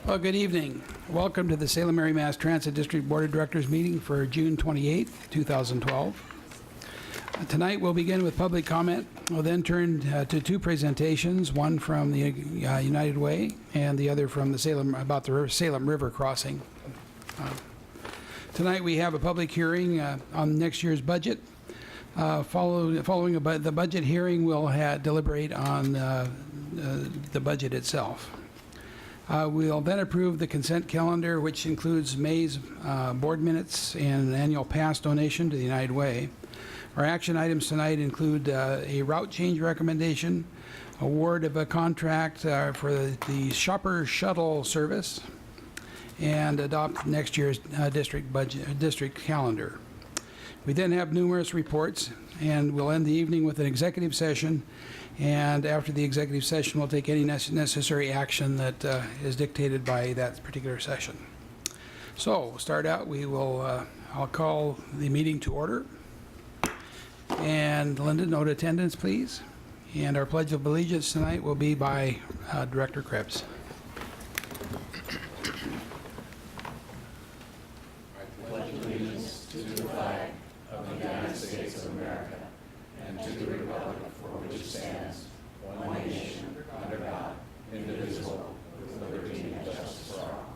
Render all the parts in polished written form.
Well, good evening. Welcome to the Salem Area Mass Transit District Board of Directors meeting for June 28, 2012. Tonight we'll begin with public comment. We'll then turn to two presentations, one from the United Way and the other from the Salem, about the Salem River crossing. Tonight we have a public hearing on next year's budget. Following the budget hearing, we'll deliberate on the budget itself. We'll then approve the consent calendar, which includes May's board minutes and an annual pass donation to the United Way. Our action items tonight include a route change recommendation, award of a contract for the shopper shuttle service, and adopt next year's district calendar. We then have numerous reports, and we'll end the evening with an executive session. And after the executive session, we'll take any necessary action that is dictated by that particular session. So, we'll start out. I'll call the meeting to order. And Linda, note attendance, please. And our Pledge of Allegiance tonight will be by Director Krebs. I pledge allegiance to the flag of the United States of America and to the republic for which it stands, one nation, under God, indivisible, with liberty and justice for all.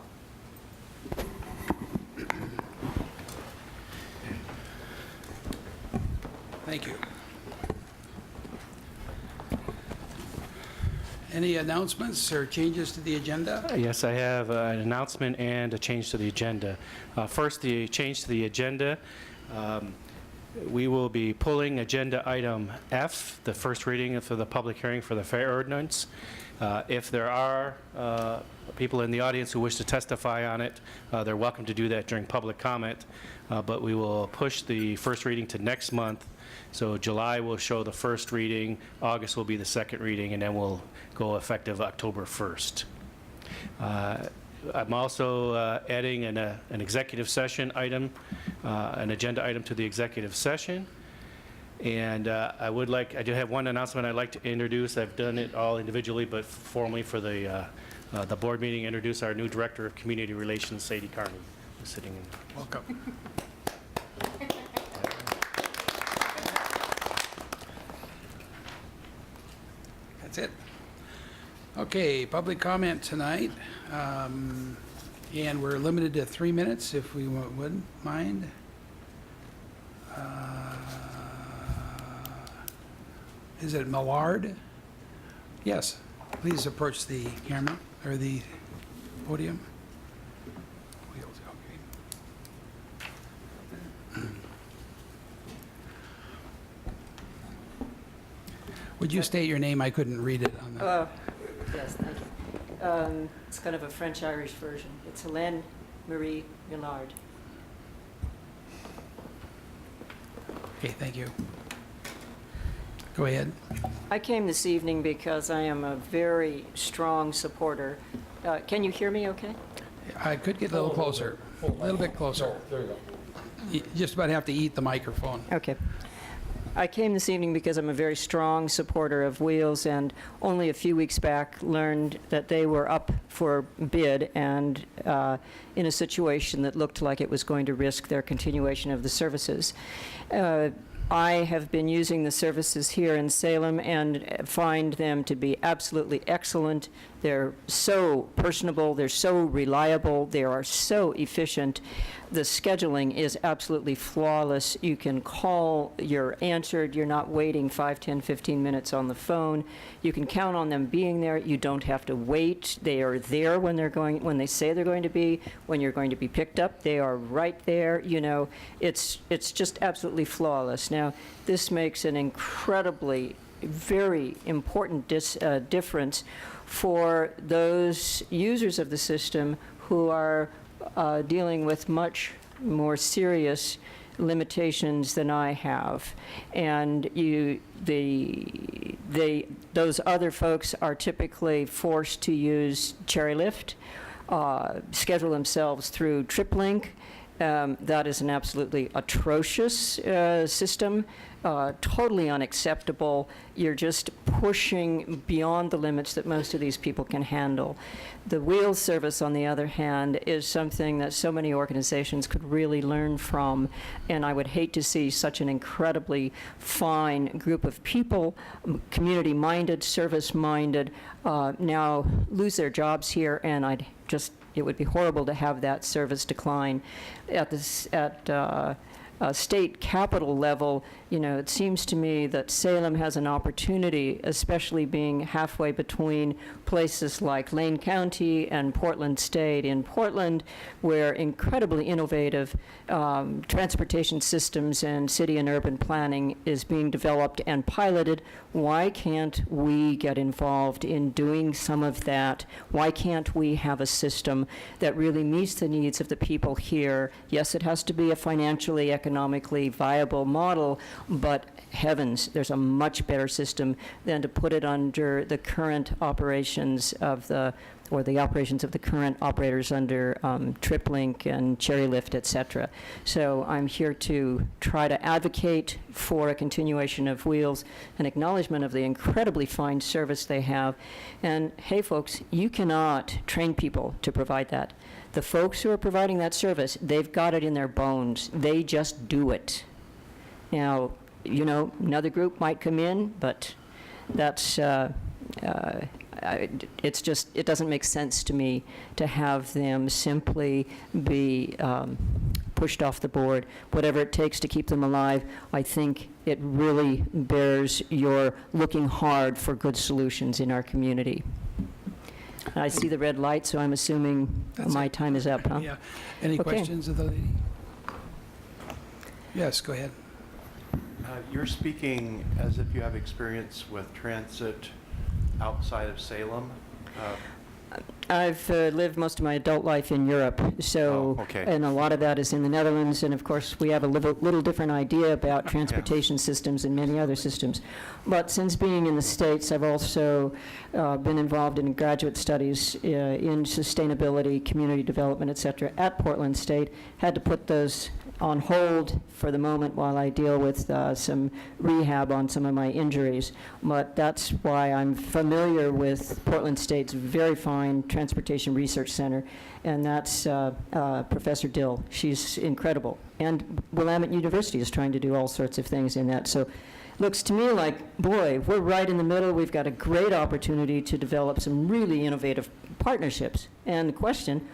Thank you. Any announcements or changes to the agenda? Yes, I have an announcement and a change to the agenda. First, the change to the agenda. We will be pulling agenda item F, the first reading for the public hearing for the fare ordinance. If there are people in the audience who wish to testify on it, they're welcome to do that during public comment, but we will push the first reading to next month. So July will show the first reading, August will be the second reading, and then we'll go effective October 1st. I'm also adding an executive session item, an agenda item to the executive session. And I do have one announcement I'd like to introduce. I've done it all individually, but formally for the board meeting, introduce our new Director of Community Relations, Sadie Carney, who's sitting in. Welcome. That's it. Okay, public comment tonight. And we're limited to 3 minutes, if we wouldn't mind. Is it Millard? Yes, please approach the camera, or the podium. Would you state your name? I couldn't read it on the... Yes, thank you. It's kind of a French-Irish version. It's Hélène Marie Millard. Okay, thank you. Go ahead. I came this evening because I am a very strong supporter. Can you hear me okay? I could get a little closer, a little bit closer. There you go. You just about have to eat the microphone. Okay. I came this evening because I'm a very strong supporter of Wheels, and only a few weeks back learned that they were up for bid and in a situation that looked like it was going to risk their continuation of the services. I have been using the services here in Salem and find them to be absolutely excellent. They're so personable, they're so reliable, they are so efficient. The scheduling is absolutely flawless. You can call, you're answered, you're not waiting 5, 10, 15 minutes on the phone. You can count on them being there. You don't have to wait. They are there when they say they're going to be. When you're going to be picked up, they are right there. You know, it's just absolutely flawless. Now, this makes an incredibly, very important difference for those users of the system who are dealing with much more serious limitations than I have. And those other folks are typically forced to use chairlift, schedule themselves through TripLink, That is an absolutely atrocious system, totally unacceptable. You're just pushing beyond the limits that most of these people can handle. The wheels service, on the other hand, is something that so many organizations could really learn from, and I would hate to see such an incredibly fine group of people, community-minded, service-minded, now lose their jobs here, and it would be horrible to have that service decline. At state capital level, it seems to me that Salem has an opportunity, especially being halfway between places like Lane County and Portland State. In Portland, where incredibly innovative transportation systems and city and urban planning is being developed and piloted, why can't we get involved in doing some of that? Why can't we have a system that really meets the needs of the people here? Yes, it has to be a financially, economically viable model, but heavens, there's a much better system than to put it under the current operations of the operations of the current operators under TripLink and Cherrylift, et cetera. So I'm here to try to advocate for a continuation of Wheels, an acknowledgement of the incredibly fine service they have. And hey, folks, you cannot train people to provide that. The folks who are providing that service, they've got it in their bones. They just do it. Now, another group might come in, but that's, it's just, it doesn't make sense to me to have them simply be pushed off the board. Whatever it takes to keep them alive, I think it really bears your looking hard for good solutions in our community. I see the red light, so I'm assuming my time is up, huh? Yeah. Any Okay. questions of the lady? Yes, go ahead. You're speaking as if you have experience with transit outside of Salem. I've lived most of my adult life in Europe, so, Oh, okay. and a lot of that is in the Netherlands, and of course, we have a little different idea about transportation systems and many other systems. But since being in the States, I've also been involved in graduate studies in sustainability, community development, et cetera, at Portland State. Had to put those on hold for the moment while I deal with some rehab on some of my injuries. But that's why I'm familiar with Portland State's very fine Transportation Research Center, and that's Professor Dill. She's incredible. And Willamette University is trying to do all sorts of things in that. So looks to me like, boy, we're right in the middle. We've got a great opportunity to develop some really innovative partnerships. And the question,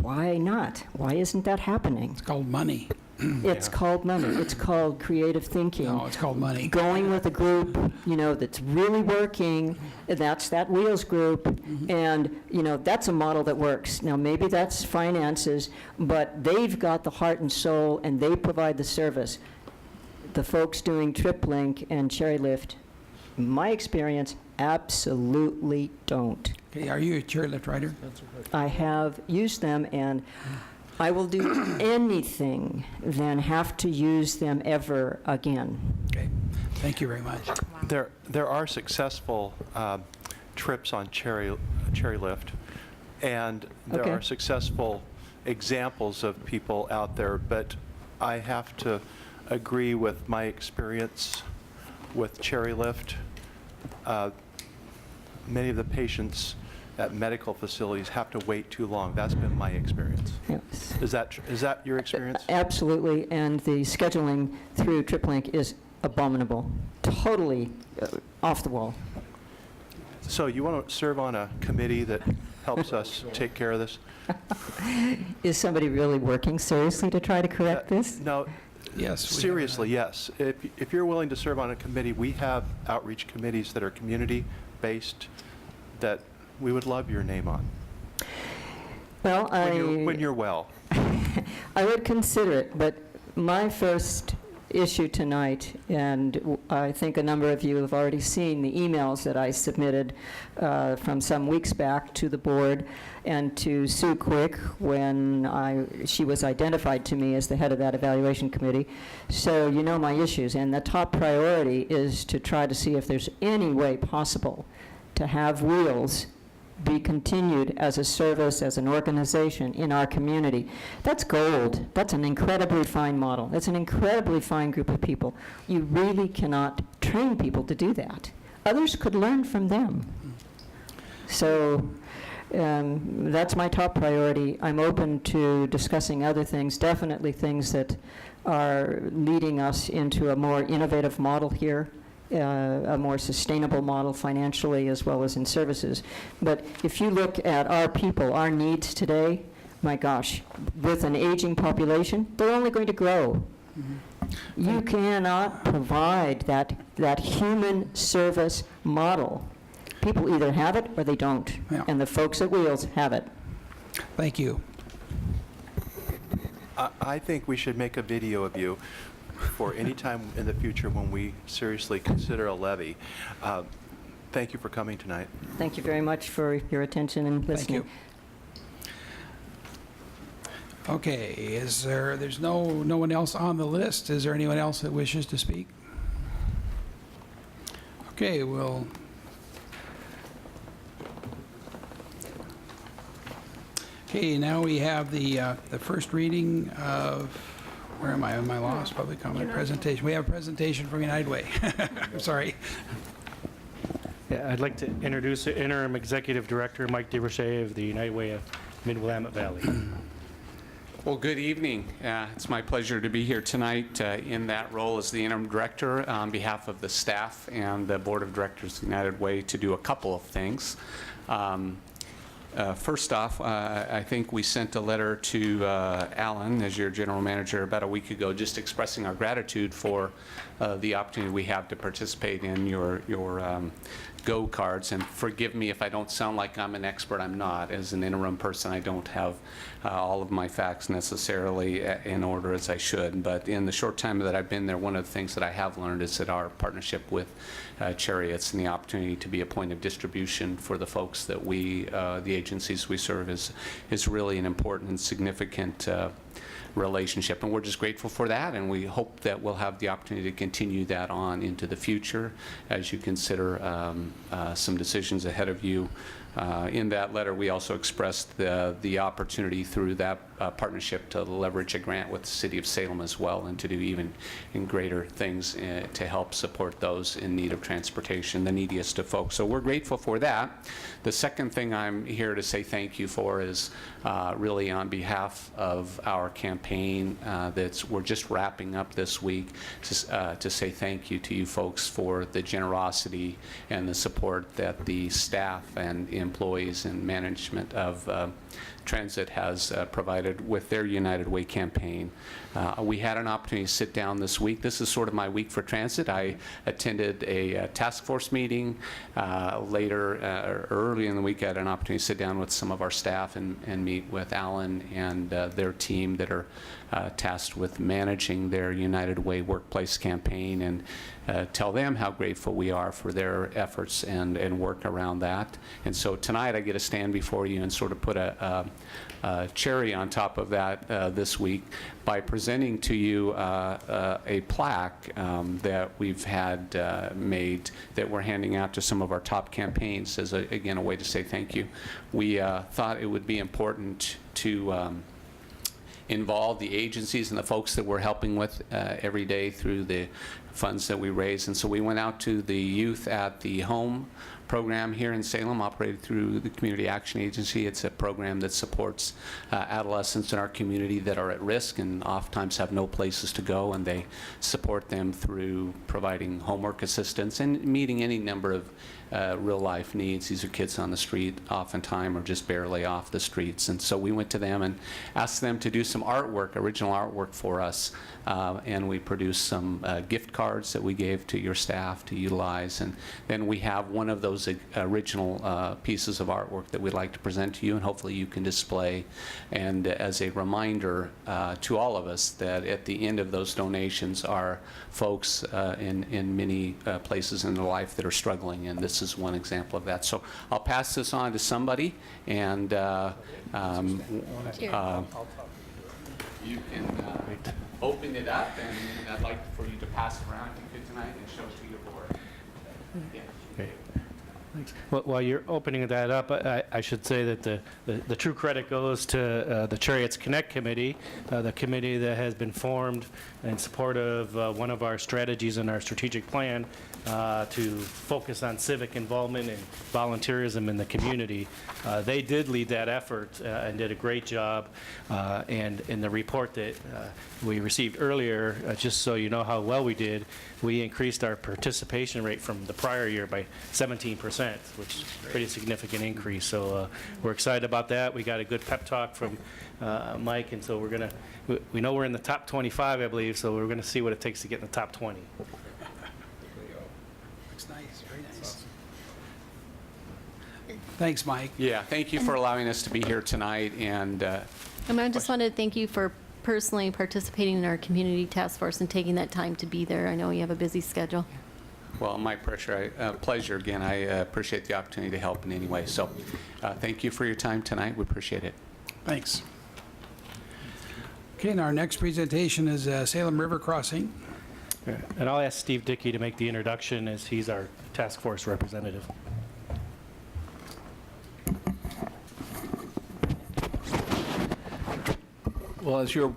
why not? Why isn't that happening? It's called money. It's called money. It's called creative thinking. No, it's called money. Going with a group, that's really working. That's that Wheels group, and that's a model that works. Now maybe that's finances, but they've got the heart and soul, and they provide the service. The folks doing TripLink and Cherrylift, in my experience, absolutely don't. Okay, are you a chairlift rider? I have used them, and I will do anything than have to use them ever again. Okay, thank you very much. There are successful trips on Cherrylift, and there Okay. are successful examples of people out there, but I have to agree with my experience with Cherrylift. Many of the patients at medical facilities have to wait too long. That's been my experience. Yes. Is that your experience? Absolutely, and the scheduling through TripLink is abominable, totally off the wall. So you want to serve on a committee that helps us take care of this? Is somebody really working seriously to try to correct this? No, Yes. we have seriously, yes. If you're willing to serve on a committee, we have outreach committees that are community-based that we would love your name on. Well, When you're well. I would consider it, but my first issue tonight, and I think a number of you have already seen the emails that I submitted from some weeks back to the board and to Sue Quick when she was identified to me as the head of that evaluation committee. So you know my issues, and the top priority is to try to see if there's any way possible to have Wheels be continued as a service, as an organization in our community. That's gold. That's an incredibly fine model. That's an incredibly fine group of people. You really cannot train people to do that. Others could learn from them. So that's my top priority. I'm open to discussing other things, definitely things that are leading us into a more innovative model here, a more sustainable model financially as well as in services. But if you look at our people, our needs today, my gosh, with an aging population, they're only going to grow. You cannot provide that human service model. People either have it or they don't. Yeah. And the folks at Wheels have it. Thank you. I think we should make a video of you for any time in the future when we seriously consider a levy. Thank you for coming tonight. Thank you very much for your attention and listening. Okay, there's no one else on the list. Is there anyone else that wishes to speak? Okay, Okay, now we have the first reading of, where am I? Am I lost? Public comment presentation. We have a presentation from United Way. I'm sorry. Yeah, I'd like to introduce the Interim Executive Director, Mike DeRoche of the United Way of Mid-Willamette Valley. Well, good evening. It's my pleasure to be here tonight in that role as the interim director on behalf of the staff and the Board of Directors of United Way to do a couple of things. First off, I think we sent a letter to Alan, as your general manager, about a week ago, just expressing our gratitude for the opportunity we have to participate in your Go cards. And forgive me if I don't sound like I'm an expert. I'm not. As an interim person, I don't have all of my facts necessarily in order as I should. But in the short time that I've been there, one of the things that I have learned is that our partnership with Chariots and the opportunity to be a point of distribution for the folks that we, the agencies we serve, is really an important and significant relationship, and we're just grateful for that, and we hope that we'll have the opportunity to continue that on into the future as you consider some decisions ahead of you. In that letter, we also expressed the opportunity through that partnership to leverage a grant with the City of Salem as well, and to do even greater things to help support those in need of transportation, the neediest of folks. So we're grateful for that. The second thing I'm here to say thank you for is really on behalf of our campaign we're just wrapping up this week, to say thank you to you folks for the generosity and the support that the staff and employees and management of Transit has provided with their United Way campaign. We had an opportunity to sit down this week. This is sort of my week for Transit. I attended a task force meeting. Early in the week, I had an opportunity to sit down with some of our staff and meet with Alan and their team that are tasked with managing their United Way workplace campaign, and tell them how grateful we are for their efforts and work around that. And so tonight I get to stand before you and sort of put a cherry on top of that this week by presenting to you a plaque that we've had made that we're handing out to some of our top campaigns as, again, a way to say thank you. We thought it would be important to involve the agencies and the folks that we're helping with every day through the funds that we raise. And so we went out to the youth at the home program here in Salem, operated through the Community Action Agency. It's a program that supports adolescents in our community that are at risk and oftentimes have no places to go, and they support them through providing homework assistance and meeting any number of real-life needs. These are kids on the street oftentimes, or just barely off the streets. And so we went to them and asked them to do some artwork, original artwork for us, and we produced some gift cards that we gave to your staff to utilize. And then we have one of those original pieces of artwork that we'd like to present to you, and hopefully you can display. And as a reminder to all of us that at the end of those donations are folks in many places in their life that are struggling, and this is one example of that. So I'll pass this on to somebody, and you can open it up, and I'd like for you to pass it around if you could tonight and show it to your board. Yeah. Okay. Thanks. Well, while you're opening that up, I should say that the true credit goes to the Chariots Connect Committee, the committee that has been formed in support of one of our strategies in our strategic plan to focus on civic involvement and volunteerism in the community. They did lead that effort and did a great job. And in the report that we received earlier, just so you know how well we did, we increased our participation rate from the prior year by 17%, which is a pretty significant increase. So we're excited about that. We got a good pep talk from Mike, and so we know we're in the top 25, I believe, so we're going to see what it takes to get in the top 20. Looks nice, very nice. Thanks, Mike. Yeah, thank you for allowing us to be here tonight, and I just wanted to thank you for personally participating in our community task force and taking that time to be there. I know you have a busy schedule. well, my pleasure again. I appreciate the opportunity to help in any way. So thank you for your time tonight. We appreciate it. Thanks. Okay, and our next presentation is Salem River Crossing. And I'll ask Steve Dickey to make the introduction, as he's our task force representative. Well, as you're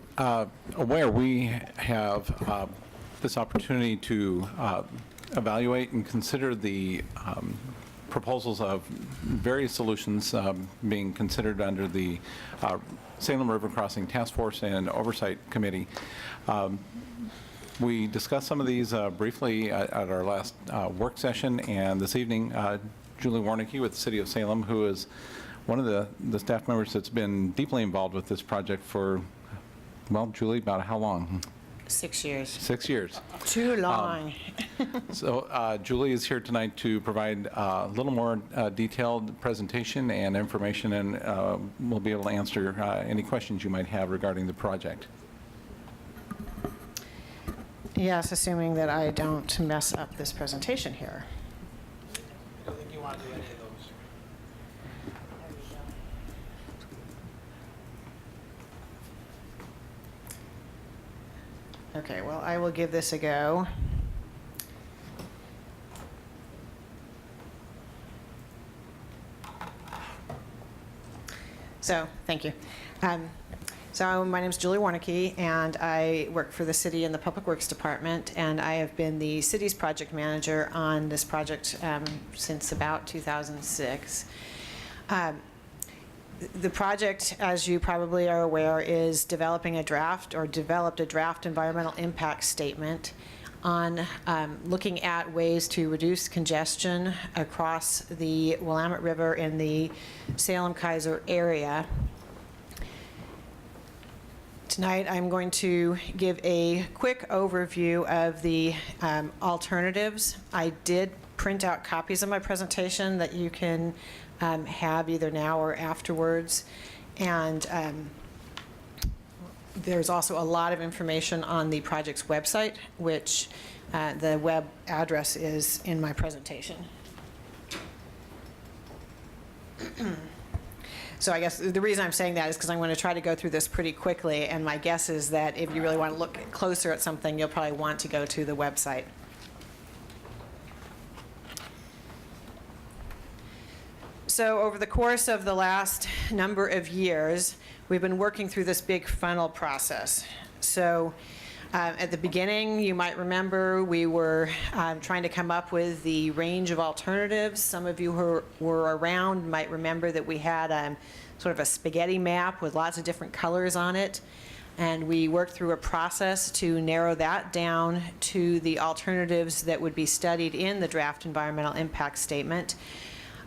aware, we have this opportunity to evaluate and consider the proposals of various solutions being considered under the Salem River Crossing Task Force and Oversight Committee. We discussed some of these briefly at our last work session, and this evening, Julie Warnicki with the City of Salem, who is one of the staff members that's been deeply involved with this project for, well, Julie, about how long? 6 years. 6 years. Too long. So Julie is here tonight to provide a little more detailed presentation and information, and we'll be able to answer any questions you might have regarding the project. Yes, assuming that I don't mess up this presentation here. I don't think you want to do any of those. Okay, well, I will give this a go. So, thank you. So my name is Julie Warnicki, and I work for the city in the Public Works Department, and I have been the city's project manager on this project since about 2006. The project, as you probably are aware, is developing a draft, or developed a draft environmental impact statement on looking at ways to reduce congestion across the Willamette River in the Salem-Keizer area. Tonight, I'm going to give a quick overview of the alternatives. I did print out copies of my presentation that you can have either now or afterwards. And there's also a lot of information on the project's website, which the web address is in my presentation. So I guess the reason I'm saying that is because I'm going to try to go through this pretty quickly, and my guess is that if you really want to look closer at something, you'll probably want to go to the website. So over the course of the last number of years, we've been working through this big funnel process. So at the beginning, you might remember, we were trying to come up with the range of alternatives. Some of you who were around might remember that we had sort of a spaghetti map with lots of different colors on it. And we worked through a process to narrow that down to the alternatives that would be studied in the draft environmental impact statement.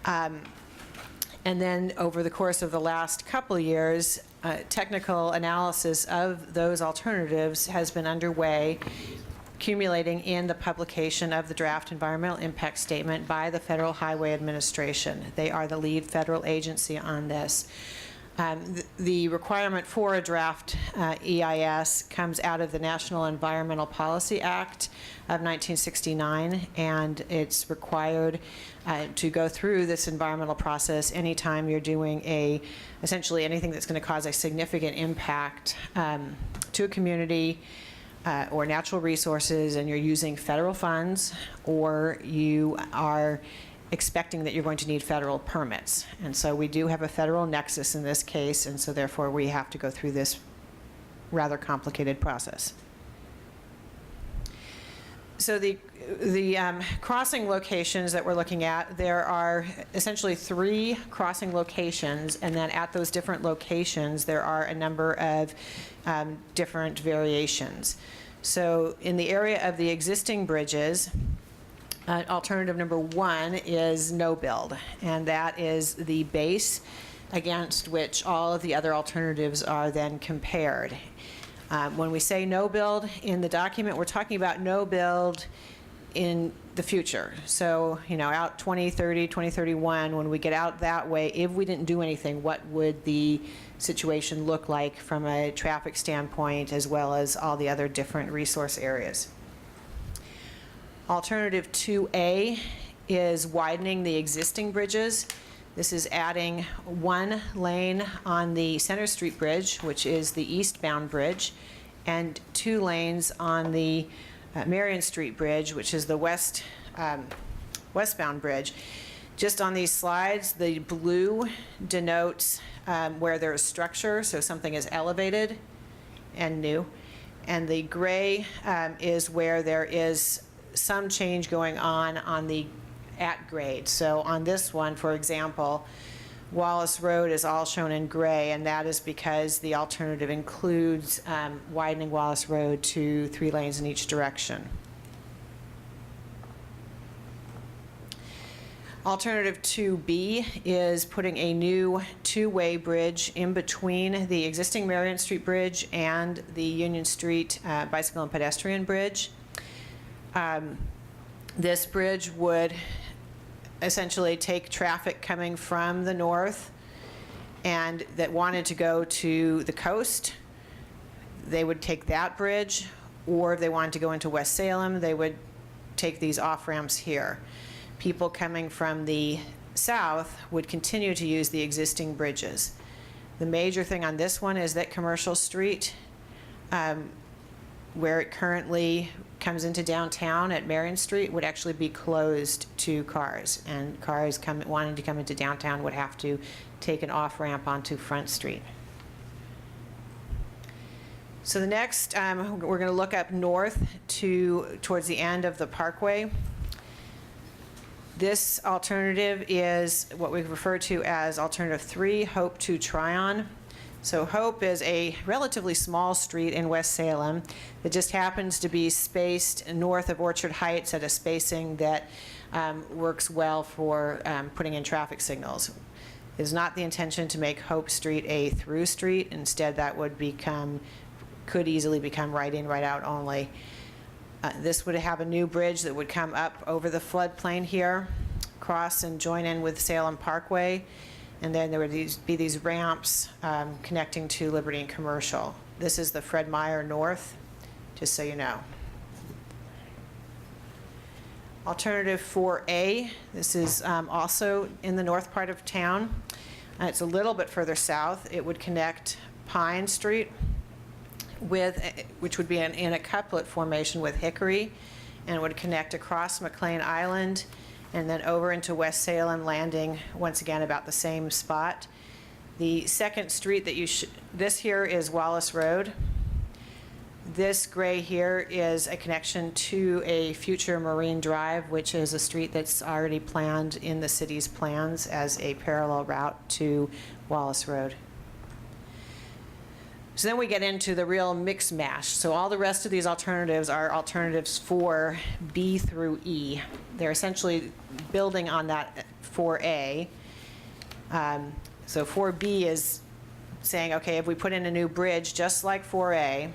And then over the course of the last couple of years, technical analysis of those alternatives has been underway, accumulating in the publication of the draft environmental impact statement by the Federal Highway Administration. They are the lead federal agency on this. The requirement for a draft EIS comes out of the National Environmental Policy Act of 1969, and it's required to go through this environmental process anytime you're doing essentially anything that's going to cause a significant impact to a community or natural resources, and you're using federal funds, or you are expecting that you're going to need federal permits. And so we do have a federal nexus in this case, and so therefore we have to go through this rather complicated process. So the crossing locations that we're looking at, there are essentially 3 crossing locations, and then at those different locations, there are a number of different variations. So in the area of the existing bridges, alternative number 1 is no build, and that is the base against which all of the other alternatives are then compared. When we say no build in the document, we're talking about no build in the future. So, out 2030, 2031, when we get out that way, if we didn't do anything, what would the situation look like from a traffic standpoint, as well as all the other different resource areas? Alternative 2A is widening the existing bridges. This is adding 1 lane on the Center Street Bridge, which is the eastbound bridge, and 2 lanes on the Marion Street Bridge, which is the westbound bridge. Just on these slides, the blue denotes where there is structure, so something is elevated and new, and the gray is where there is some change going on the at grade. So on this one, for example, Wallace Road is all shown in gray, and that is because the alternative includes widening Wallace Road to 3 lanes in each direction. Alternative 2B is putting a new 2-way bridge in between the existing Marion Street Bridge and the Union Street bicycle and pedestrian bridge. This bridge would essentially take traffic coming from the north and that wanted to go to the coast. They would take that bridge, or if they wanted to go into West Salem, they would take these off-ramps here. People coming from the south would continue to use the existing bridges. The major thing on this one is that Commercial Street, where it currently comes into downtown at Marion Street, would actually be closed to cars, and cars wanting to come into downtown would have to take an off-ramp onto Front Street. So the next, we're going to look up north towards the end of the Parkway. This alternative is what we refer to as alternative 3, Hope to Tryon. So Hope is a relatively small street in West Salem that just happens to be spaced north of Orchard Heights at a spacing that works well for putting in traffic signals. It is not the intention to make Hope Street a through street. Instead, that could easily become right in, right out only. This would have a new bridge that would come up over the floodplain here, cross and join in with Salem Parkway. And then there would be these ramps connecting to Liberty and Commercial. This is the Fred Meyer North, just so you know. Alternative 4A, this is also in the north part of town. It's a little bit further south. It would connect Pine Street which would be in a couplet formation with Hickory, and would connect across McLean Island and then over into West Salem, landing once again about the same spot. The second street that this here is Wallace Road. This gray here is a connection to a future Marine Drive, which is a street that's already planned in the city's plans as a parallel route to Wallace Road. So then we get into the real mix mash. So all the rest of these alternatives are alternatives for B through E. They're essentially building on that 4A. So 4B is saying, okay, if we put in a new bridge just like 4A,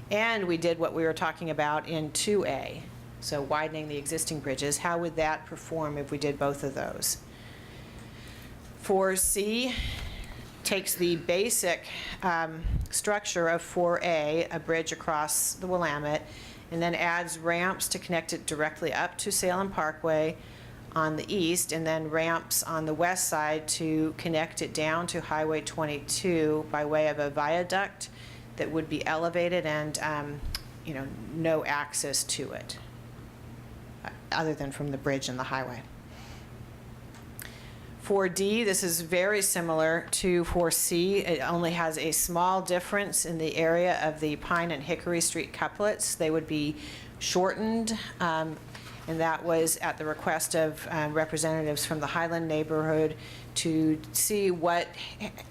and we did what we were talking about in 2A, so widening the existing bridges, how would that perform if we did both of those? 4C takes the basic structure of 4A, a bridge across the Willamette, and then adds ramps to connect it directly up to Salem Parkway on the east, and then ramps on the west side to connect it down to Highway 22 by way of a viaduct that would be elevated and no access to it other than from the bridge and the highway. 4D, this is very similar to 4C. It only has a small difference in the area of the Pine and Hickory Street couplets. They would be shortened, and that was at the request of representatives from the Highland neighborhood to see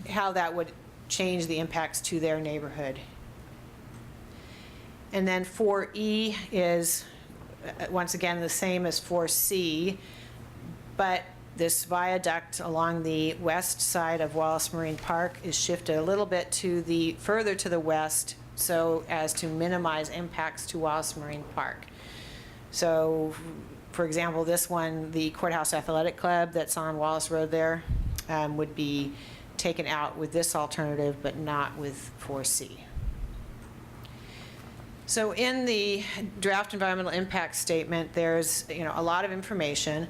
how that would change the impacts to their neighborhood. And then 4E is, once again, the same as 4C, but this viaduct along the west side of Wallace Marine Park is shifted a little bit further to the west so as to minimize impacts to Wallace Marine Park. So, for example, this one, the Courthouse Athletic Club that's on Wallace Road there, would be taken out with this alternative, but not with 4C. So in the draft environmental impact statement, there's a lot of information.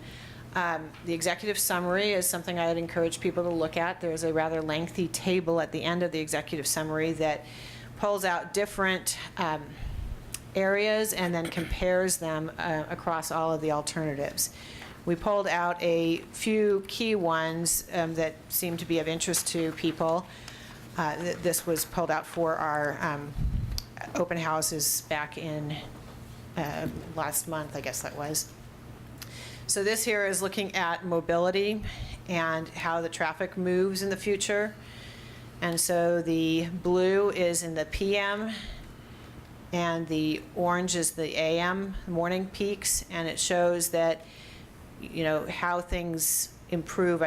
The executive summary is something I'd encourage people to look at. There's a rather lengthy table at the end of the executive summary that pulls out different areas and then compares them across all of the alternatives. We pulled out a few key ones that seem to be of interest to people. This was pulled out for our open houses back in last month, I guess that was. So this here is looking at mobility and how the traffic moves in the future. And so the blue is in the PM and the orange is the AM, morning peaks, and it shows that, how things improve,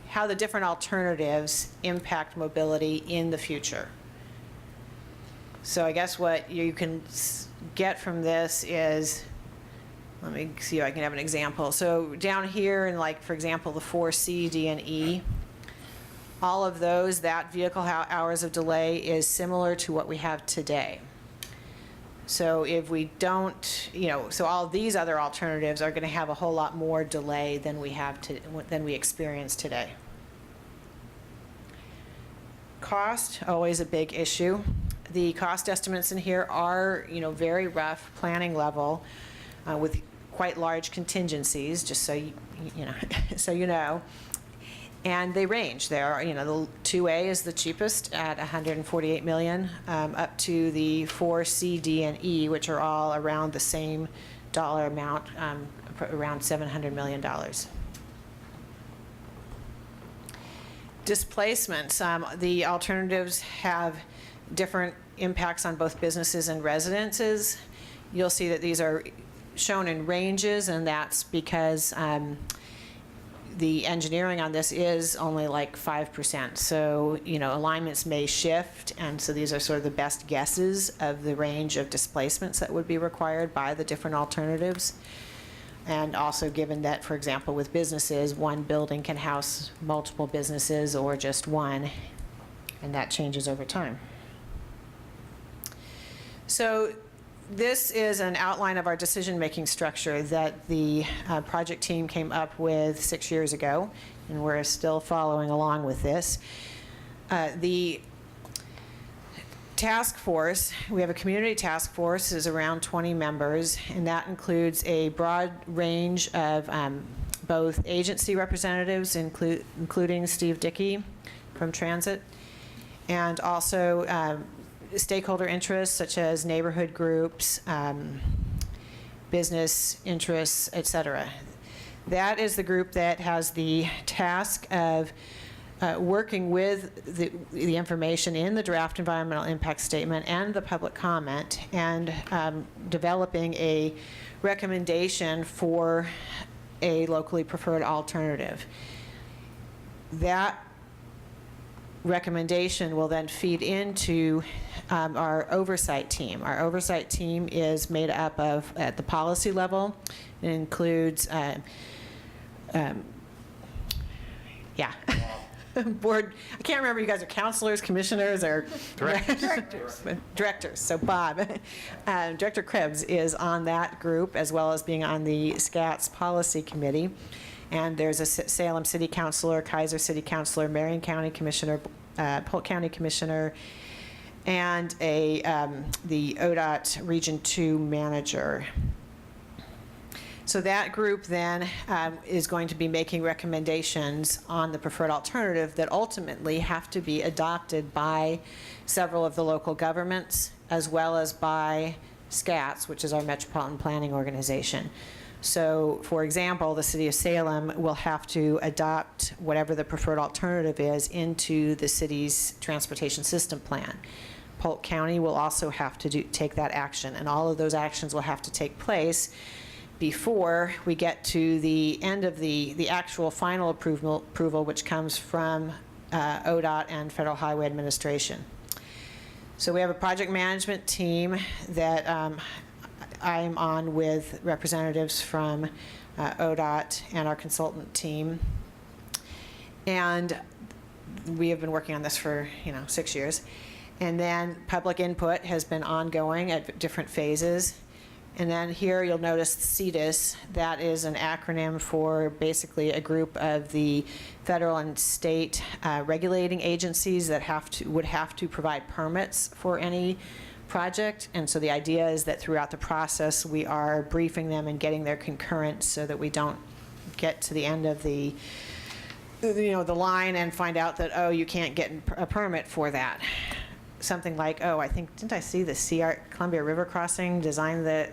how the different alternatives impact mobility in the future. So I guess what you can get from this is, let me see if I can have an example. So down here in, for example, the 4C, D, and E, all of those, that vehicle hours of delay is similar to what we have today. So if we don't, so all these other alternatives are going to have a whole lot more delay than we experience today. Cost, always a big issue. The cost estimates in here are, very rough planning level with quite large contingencies, just so you know. And they range. There are, the 2A is the cheapest at $148 million, up to the 4, C, D, and E, which are all around the same dollar amount, around $700 million. Displacements. The alternatives have different impacts on both businesses and residences. You'll see that these are shown in ranges, and that's because the engineering on this is only 5%. So, alignments may shift, and so these are sort of the best guesses of the range of displacements that would be required by the different alternatives. And also given that, for example, with businesses, one building can house multiple businesses or just one, and that changes over time. So this is an outline of our decision-making structure that the project team came up with 6 years ago, and we're still following along with this. The task force, we have a community task force, is around 20 members, and that includes a broad range of both agency representatives, including Steve Dickey from Transit, and also stakeholder interests such as neighborhood groups, business interests, etc. That is the group that has the task of working with the information in the draft environmental impact statement and the public comment, and developing a recommendation for a locally preferred alternative. That recommendation will then feed into our oversight team. Our oversight team is made up of, at the policy level, it includes, board, I can't remember, you guys are counselors, commissioners, or directors. So Bob, Director Krebs is on that group, as well as being on the SCATS policy committee. And there's a Salem City Councilor, Keizer City Councilor, Marion County Commissioner, Polk County Commissioner, and the ODOT Region 2 manager. So that group then is going to be making recommendations on the preferred alternative that ultimately have to be adopted by several of the local governments, as well as by SCATS, which is our Metropolitan Planning Organization. So, for example, the city of Salem will have to adopt whatever the preferred alternative is into the city's transportation system plan. Polk County will also have to take that action, and all of those actions will have to take place before we get to the end of the actual final approval, which comes from ODOT and Federal Highway Administration. So we have a project management team that I'm on with representatives from ODOT and our consultant team. And we have been working on this for, 6 years. And then public input has been ongoing at different phases. And then here you'll notice CEDIS. That is an acronym for basically a group of the federal and state regulating agencies that would have to provide permits for any project. And so the idea is that throughout the process, we are briefing them and getting their concurrence so that we don't get to the end of the line and find out that, oh, you can't get a permit for that. Something like, didn't I see the Columbia River crossing design that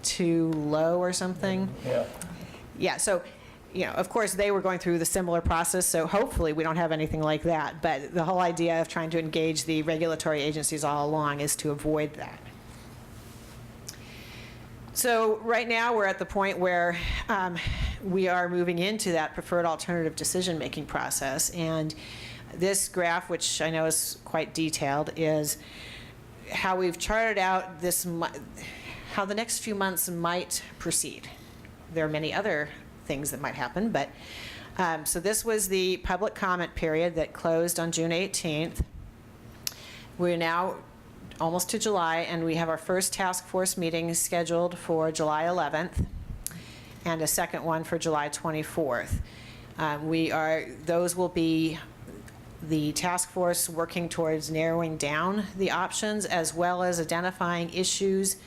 too low or something? Yeah. Yeah, so, of course, they were going through the similar process, so hopefully we don't have anything like that. But the whole idea of trying to engage the regulatory agencies all along is to avoid that. So right now, we're at the point where we are moving into that preferred alternative decision-making process. And this graph, which I know is quite detailed, is how we've charted out how the next few months might proceed. There are many other things that might happen, but so this was the public comment period that closed on June 18th. We're now almost to July, and we have our first task force meeting scheduled for July 11th and a second one for July 24th. Those will be the task force working towards narrowing down the options, as well as identifying issues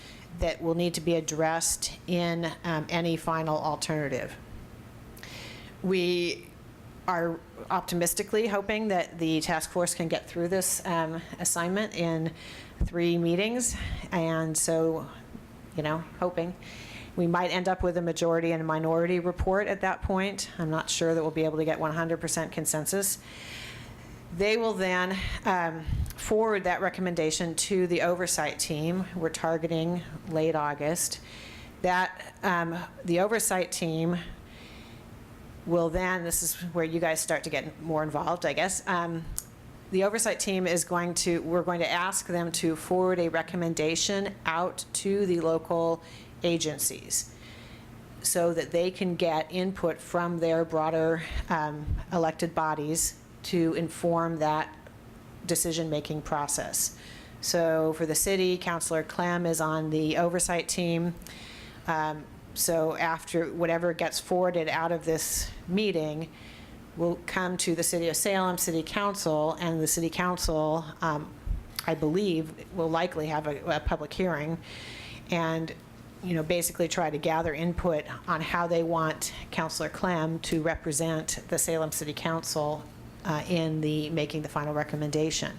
that will need to be addressed in any final alternative. We are optimistically hoping that the task force can get through this assignment in 3 meetings, and so, hoping. We might end up with a majority and a minority report at that point. I'm not sure that we'll be able to get 100% consensus. They will then forward that recommendation to the oversight team. We're targeting late August. The oversight team will then, this is where you guys start to get more involved, I guess. The oversight team we're going to ask them to forward a recommendation out to the local agencies so that they can get input from their broader elected bodies to inform that decision-making process. So for the city, Councilor Clem is on the oversight team. So after whatever gets forwarded out of this meeting will come to the City of Salem City Council, and the City Council, I believe, will likely have a public hearing and basically try to gather input on how they want Councilor Clem to represent the Salem City Council in making the final recommendation.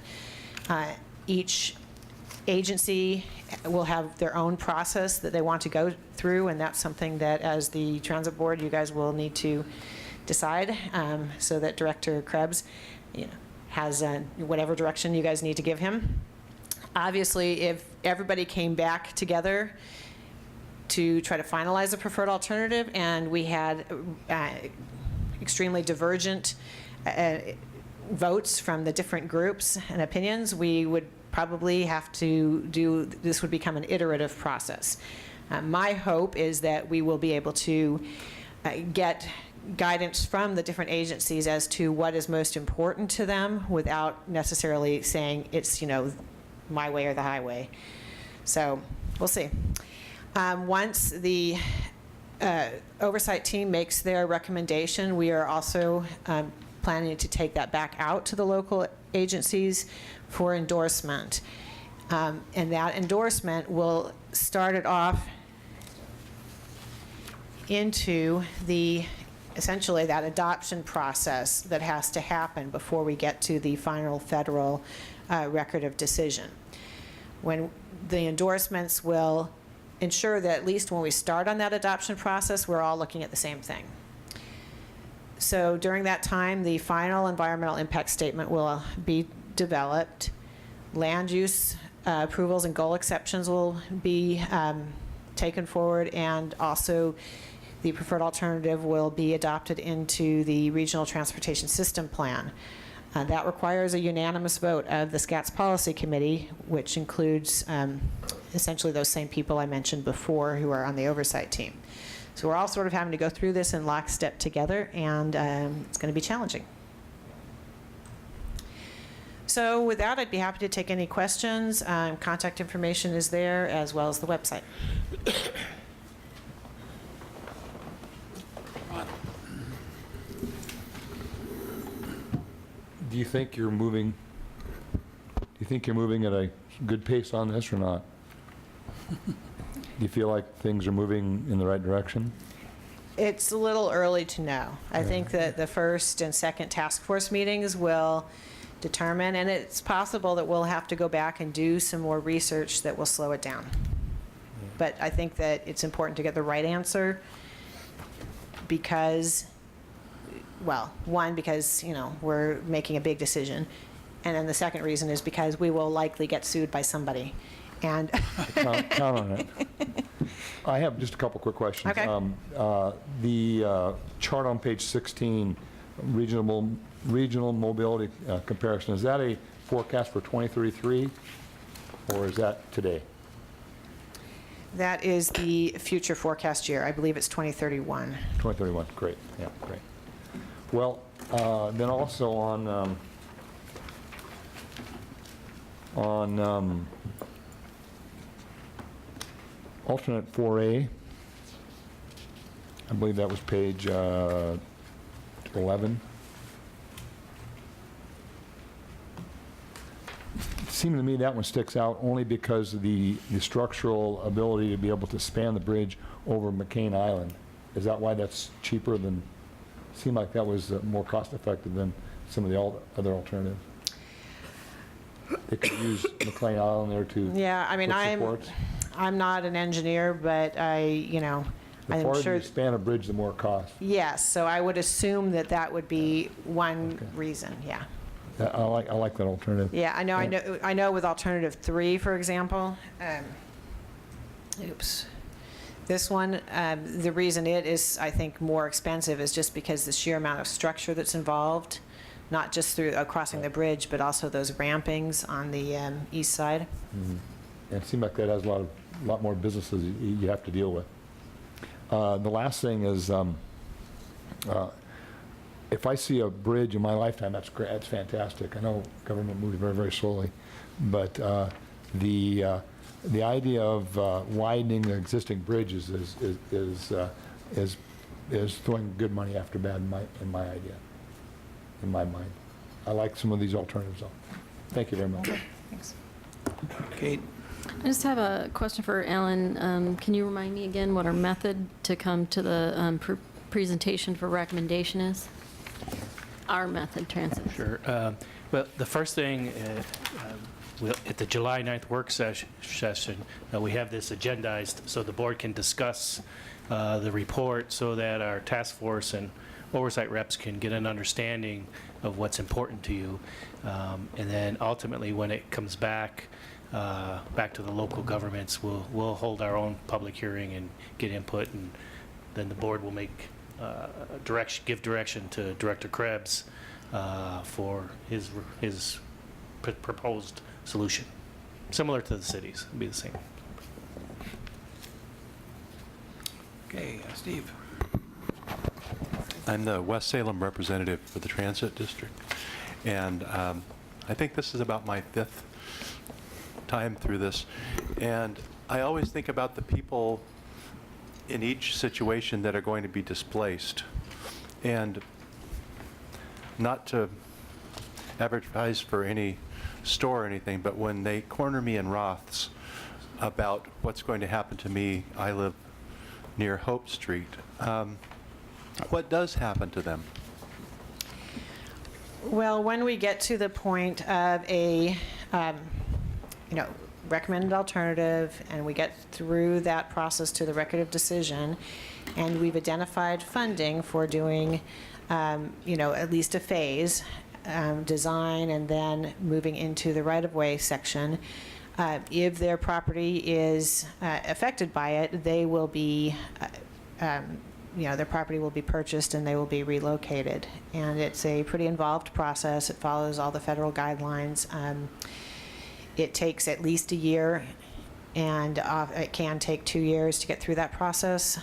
Each agency will have their own process that they want to go through, and that's something that, as the Transit Board, you guys will need to decide, so that Director Krebs has whatever direction you guys need to give him. Obviously, if everybody came back together to try to finalize a preferred alternative, and we had extremely divergent votes from the different groups and opinions, we would probably have to this would become an iterative process. My hope is that we will be able to get guidance from the different agencies as to what is most important to them without necessarily saying it's, my way or the highway. So we'll see. Once the oversight team makes their recommendation, we are also planning to take that back out to the local agencies for endorsement. And that endorsement will start it off into essentially that adoption process that has to happen before we get to the final federal record of decision. When the endorsements will ensure that at least when we start on that adoption process, we're all looking at the same thing. So during that time, the final environmental impact statement will be developed. Land use approvals and goal exceptions will be taken forward, and also the preferred alternative will be adopted into the Regional Transportation System Plan. That requires a unanimous vote of the SCATS Policy Committee, which includes essentially those same people I mentioned before who are on the oversight team. So we're all sort of having to go through this in lockstep together, and it's going to be challenging. So with that, I'd be happy to take any questions. Contact information is there, as well as the website. Do you think you're moving at a good pace on this or not? Do you feel like things are moving in the right direction? It's a little early to know. I think that the first and second task force meetings will determine, and it's possible that we'll have to go back and do some more research that will slow it down. But I think that it's important to get the right answer because, well, one, because, we're making a big decision. And then the second reason is because we will likely get sued by somebody. And Count on it. I have just a couple quick questions. Okay. The chart on page 16, regional mobility comparison, is that a forecast for 2033, or is that today? that is the future forecast year. I believe it's 2031. 2031, great, yeah, great. Well, then also on alternate 4A, I believe that was page 11. It seemed to me that one sticks out only because of the structural ability to be able to span the bridge over McCain Island. Is that why that's cheaper than, seemed like that was more cost-effective than some of the other alternatives? They could use McCain Island there to Yeah, I mean, put supports. I'm not an engineer, but I'm The farther sure. you span a bridge, the more it costs. Yes, so I would assume that that would be one Okay. reason, yeah. I like that alternative. Yeah, I know with alternative 3, for example, this one, the reason it is, I think, more expensive is just because the sheer amount of structure that's involved, not just through crossing the bridge, but also those rampings on the east side. Mhm. And it seems like that has a lot more businesses you have to deal with. The last thing is, if I see a bridge in my lifetime, that's great, that's fantastic. I know government moves very, very slowly, but the idea of widening the existing bridges is throwing good money after bad in my idea, in my mind. I like some of these alternatives, though. Thank you very much. Thanks. Kate? I just have a question for Alan. Can you remind me again what our method to come to the presentation for recommendation is? Our method, transit. Sure. Well, the first thing, at the July 9th work session, we have this agendized so the board can discuss the report so that our task force and oversight reps can get an understanding of what's important to you. And then ultimately, when it comes back to the local governments, we'll hold our own public hearing and get input, and then the board will make give direction to Director Krebs for his proposed solution. Similar to the cities, it'll be the same. Okay, Steve? I'm the West Salem representative for the Transit District, and I think this is about my 5th time through this, and I always think about the people in each situation that are going to be displaced, and not to advertise for any store or anything, but when they corner me in Roths about what's going to happen to me, I live near Hope Street. What does happen to them? Well, when we get to the point of a, recommended alternative, and we get through that process to the record of decision, and we've identified funding for doing, at least a phase, design, and then moving into the right-of-way section, if their property is affected by it, they will be, their property will be purchased and they will be relocated. And it's a pretty involved process. It follows all the federal guidelines. It takes at least a year, and it can take 2 years to get through that process.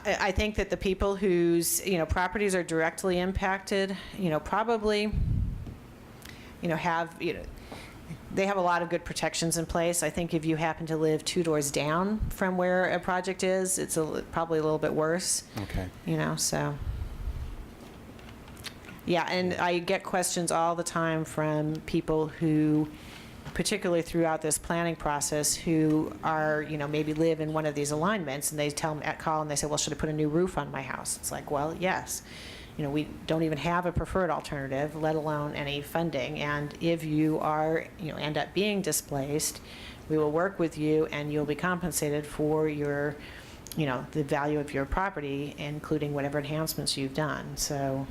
I think that the people whose, properties are directly impacted, probably, they have a lot of good protections in place. I think if you happen to live 2 doors down from where a project is, it's probably a little bit worse. Okay. So. Yeah, and I get questions all the time from people who, particularly throughout this planning process, who are, maybe live in one of these alignments, and they call and they say, well, should I put a new roof on my house? It's like, well, yes. We don't even have a preferred alternative, let alone any funding. And if you are, end up being displaced, we will work with you and you'll be compensated for your, the value of your property, including whatever enhancements you've done. So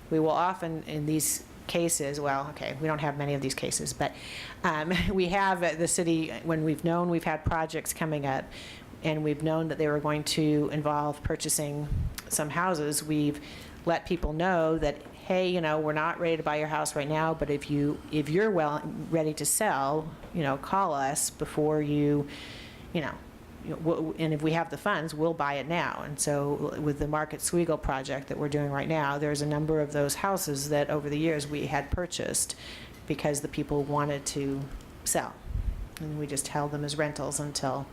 we will often, in these cases, we don't have many of these cases, but we have at the city, when we've known we've had projects coming up and we've known that they were going to involve purchasing some houses, we've let people know that, hey, we're not ready to buy your house right now, but if you're ready to sell, call us before you, and if we have the funds, we'll buy it now. And so with the Market Sweegle project that we're doing right now, there's a number of those houses that over the years we had purchased because the people wanted to sell. And we just held them as rentals until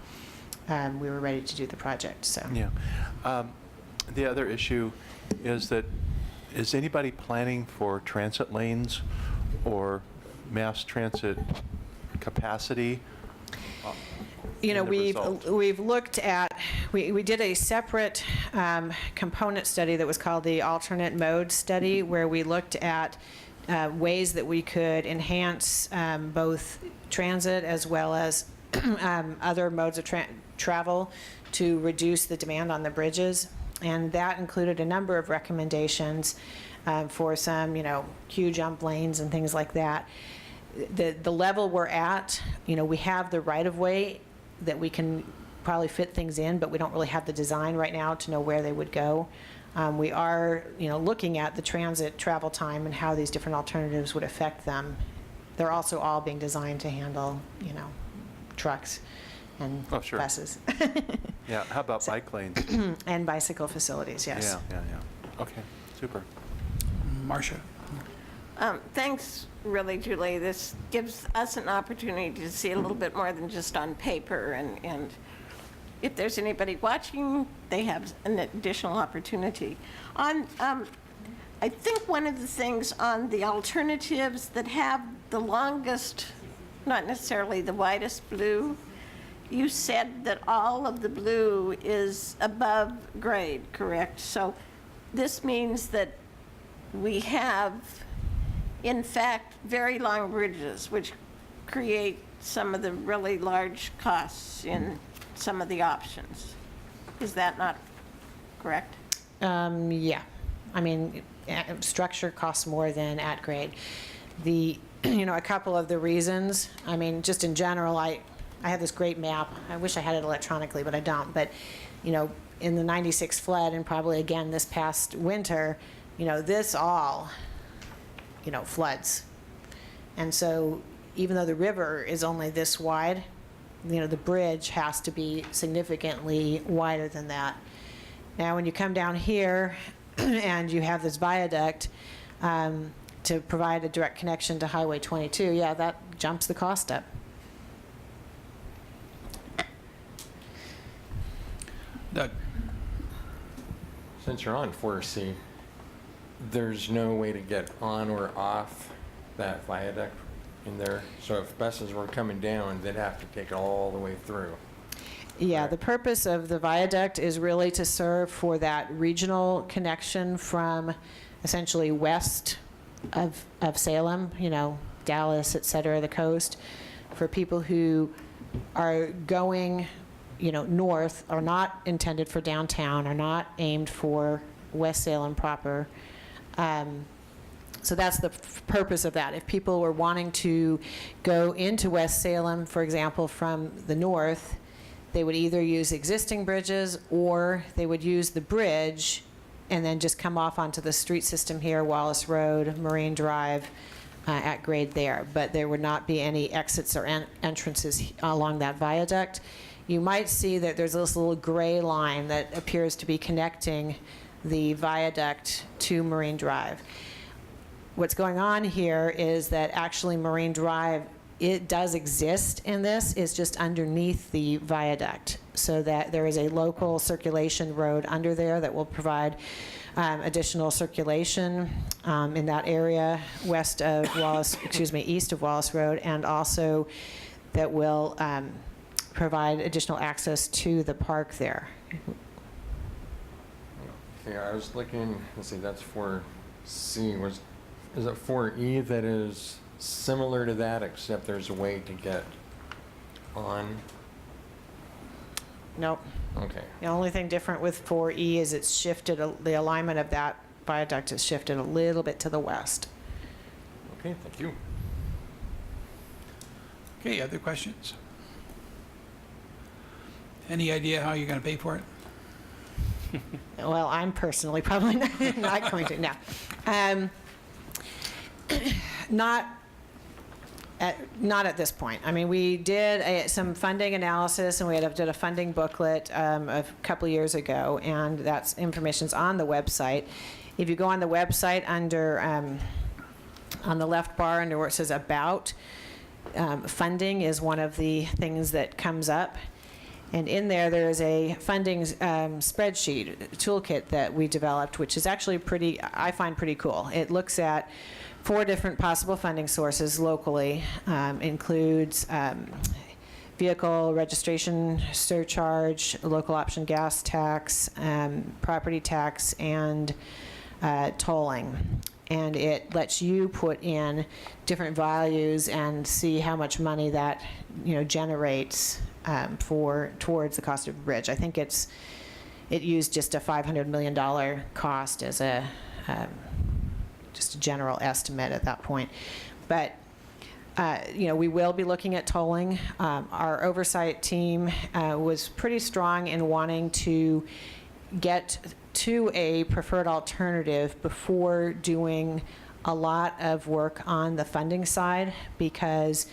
we were ready to do the project. So. Yeah. The other issue is anybody planning for transit lanes or mass transit capacity? We've looked at, we did a separate component study that was called the alternate mode study, where we looked at ways that we could enhance both transit as well as other modes of travel to reduce the demand on the bridges. And that included a number of recommendations for some, queue jump lanes and things like that. The level we're at, we have the right-of-way that we can probably fit things in, but we don't really have the design right now to know where they would go. We are, looking at the transit travel time and how these different alternatives would affect them. They're also all being designed to handle, trucks and buses. Yeah, how about bike lanes? And bicycle facilities, yes. Yeah. Okay, super. Marcia? Thanks, really, Julie. This gives us an opportunity to see a little bit more than just on paper, and if there's anybody watching, they have an additional opportunity. I think one of the things on the alternatives that have the longest, not necessarily the widest blue, you said that all of the blue is above grade, correct? So this means that we have, in fact, very long bridges, which create some of the really large costs in some of the options. Is that not correct? Yeah. I mean, structure costs more than at grade. A couple of the reasons, just in general, I have this great map. I wish I had it electronically, but I don't. But, in the 96 flood, and probably again this past winter, this all, floods. And so even though the river is only this wide, the bridge has to be significantly wider than that. Now, when you come down here and you have this viaduct to provide a direct connection to Highway 22, yeah, that jumps the cost up. Doug? Since you're on 4C, there's no way to get on or off that viaduct in there, so if buses were coming down, they'd have to take it all the way through. Yeah, the purpose of the viaduct is really to serve for that regional connection from essentially west of Salem, you know, Dallas, et cetera, the coast, for people who are going, you know, north, are not intended for downtown, are not aimed for West Salem proper. So that's the purpose of that. If people were wanting to go into West Salem, for example, from the north, they would either use existing bridges or they would use the bridge and then just come off onto the street system here, Wallace Road, Marine Drive, at grade there. But there would not be any exits or entrances along that viaduct. You might see that there's this little gray line that appears to be connecting the viaduct to Marine Drive. What's going on here is that actually Marine Drive, it does exist in this, is just underneath the viaduct, so that there is a local circulation road under there that will provide additional circulation in that area east of Wallace Road, and also that will provide additional access to the park there. Yeah, I was looking, let's see, that's 4C. Is it 4E that is similar to that, except there's a way to get on? Nope. Okay. The only thing different with 4E is it's shifted, the alignment of that viaduct is shifted a little bit to the west. Okay, thank you. Okay, other questions? Any idea how you're going to pay for it? Well, I'm personally probably not going to, no. Not at this point. I mean, we did some funding analysis, and we did a funding booklet a couple years ago, and that's information's on the website. If you go on the website under, on the left bar under where it says About, funding is one of the things that comes up. And in there is a funding spreadsheet toolkit that we developed, which is actually pretty, I find pretty cool. It looks at 4 different possible funding sources locally, includes vehicle registration surcharge, local option gas tax, property tax, and tolling. And it lets you put in different values and see how much money that, you know, generates towards the cost of the bridge. I think it used just a $500 million cost as just a general estimate at that point. But you know, we will be looking at tolling. Our oversight team was pretty strong in wanting to get to a preferred alternative before doing a lot of work on the funding side, because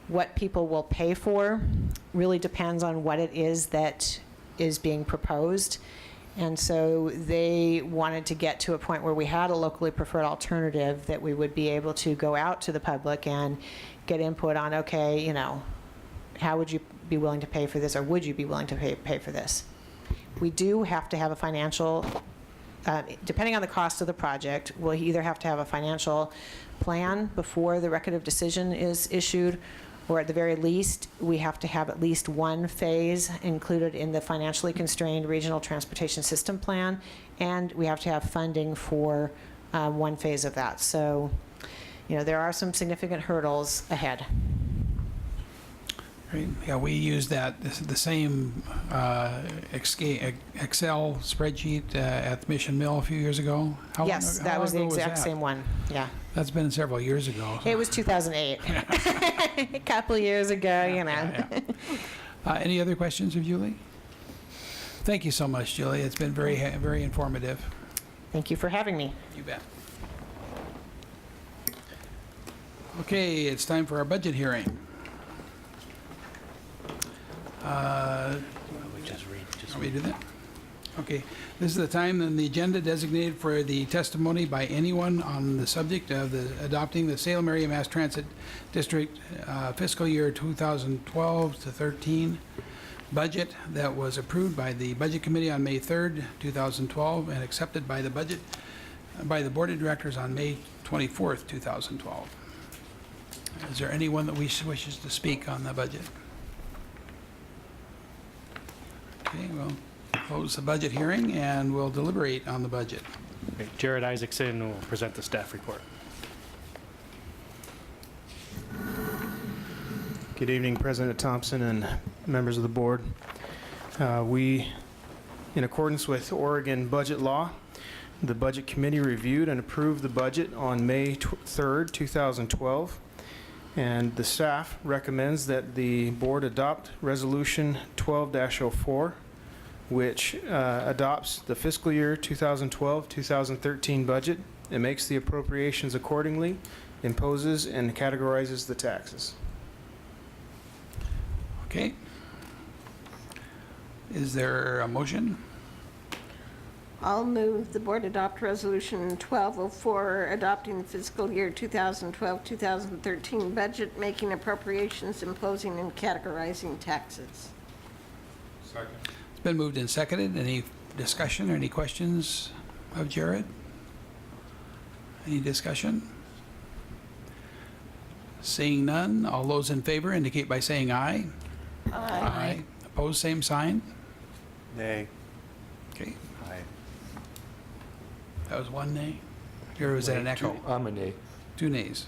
what people will pay for really depends on what it is that is being proposed. And so they wanted to get to a point where we had a locally preferred alternative that we would be able to go out to the public and get input on, okay, you know, how would you be willing to pay for this, or would you be willing to pay for this? We do have to have a financial, depending on the cost of the project, we'll either have to have a financial plan before the record of decision is issued, or at the very least, we have to have at least one phase included in the financially constrained regional transportation system plan, and we have to have funding for one phase of that. So, you know, there are some significant hurdles ahead. Right. Yeah, we used the same Excel spreadsheet at the Mission Mill a few years ago. Yes, that was the exact same one. Yeah. That's been several years ago. So. It was 2008. A couple of years ago, you know. Yeah. Any other questions of Julie? Thank you so much, Julie. It's been very informative. Thank you for having me. You bet. Okay, it's time for our budget hearing. Want me to do that? Okay. This is the time in the agenda designated for the testimony by anyone on the subject of adopting the Salem Area Mass Transit District fiscal year 2012 to 13 budget that was approved by the Budget Committee on May 3rd, 2012, and accepted by the Board of Directors on May 24th, 2012. Is there anyone that wishes to speak on the budget? Okay, we'll close the budget hearing and we'll deliberate on the budget. Okay, Jared Isaacson will present the staff report. Good evening, President Thompson and members of the board. In accordance with Oregon budget law, the Budget Committee reviewed and approved the budget on May 3rd, 2012, and the staff recommends that the board adopt Resolution 12-04, which adopts the fiscal year 2012-2013 budget and makes the appropriations accordingly, imposes and categorizes the taxes. Okay. Is there a motion? I'll move the board adopt Resolution 1204, adopting the fiscal year 2012-2013 budget, making appropriations, imposing and categorizing taxes. It's been moved and seconded. Any discussion or any questions of Jared? Any discussion? Seeing none, all those in favor indicate by saying aye. Aye. Opposed, same sign. Nay. Okay, Aye. that was one nay. Or was that an echo? I'm a nay. 2 nays.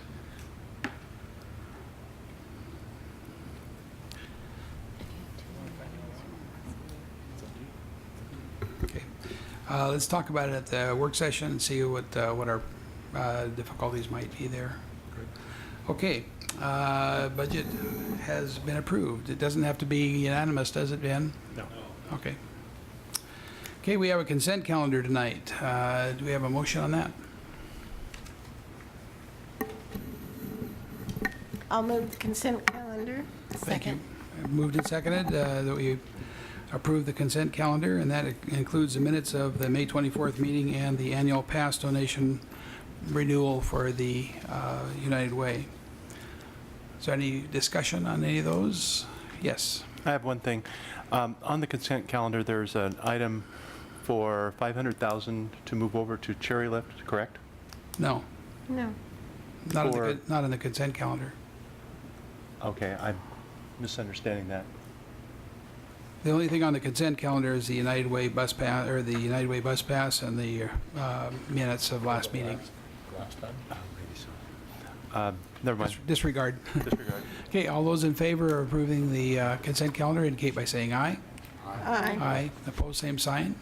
Okay. Let's talk about it at the work session and see what our difficulties might be there. Okay, budget has been approved. It doesn't have to be unanimous, does it, Ben? No. Okay. Okay, we have a consent calendar tonight. Do we have a motion on that? I'll move the consent calendar. Thank you. Moved and seconded that we approve the consent calendar, and that includes the minutes of the May 24th meeting and the annual pass donation renewal for the United Way. Is there any discussion on any of those? Yes. I have one thing. On the consent calendar, there's an item for $500,000 to move over to Cherry Lift, correct? No, No. not in the consent calendar. Okay, I'm misunderstanding that. The only thing on the consent calendar is the United Way bus pass, or the United Way bus pass, and the minutes of last meeting. Last time. Never mind. Disregard. Disregard. Okay, all those in favor of approving the consent calendar indicate by saying aye. Aye. Aye. Opposed, same sign.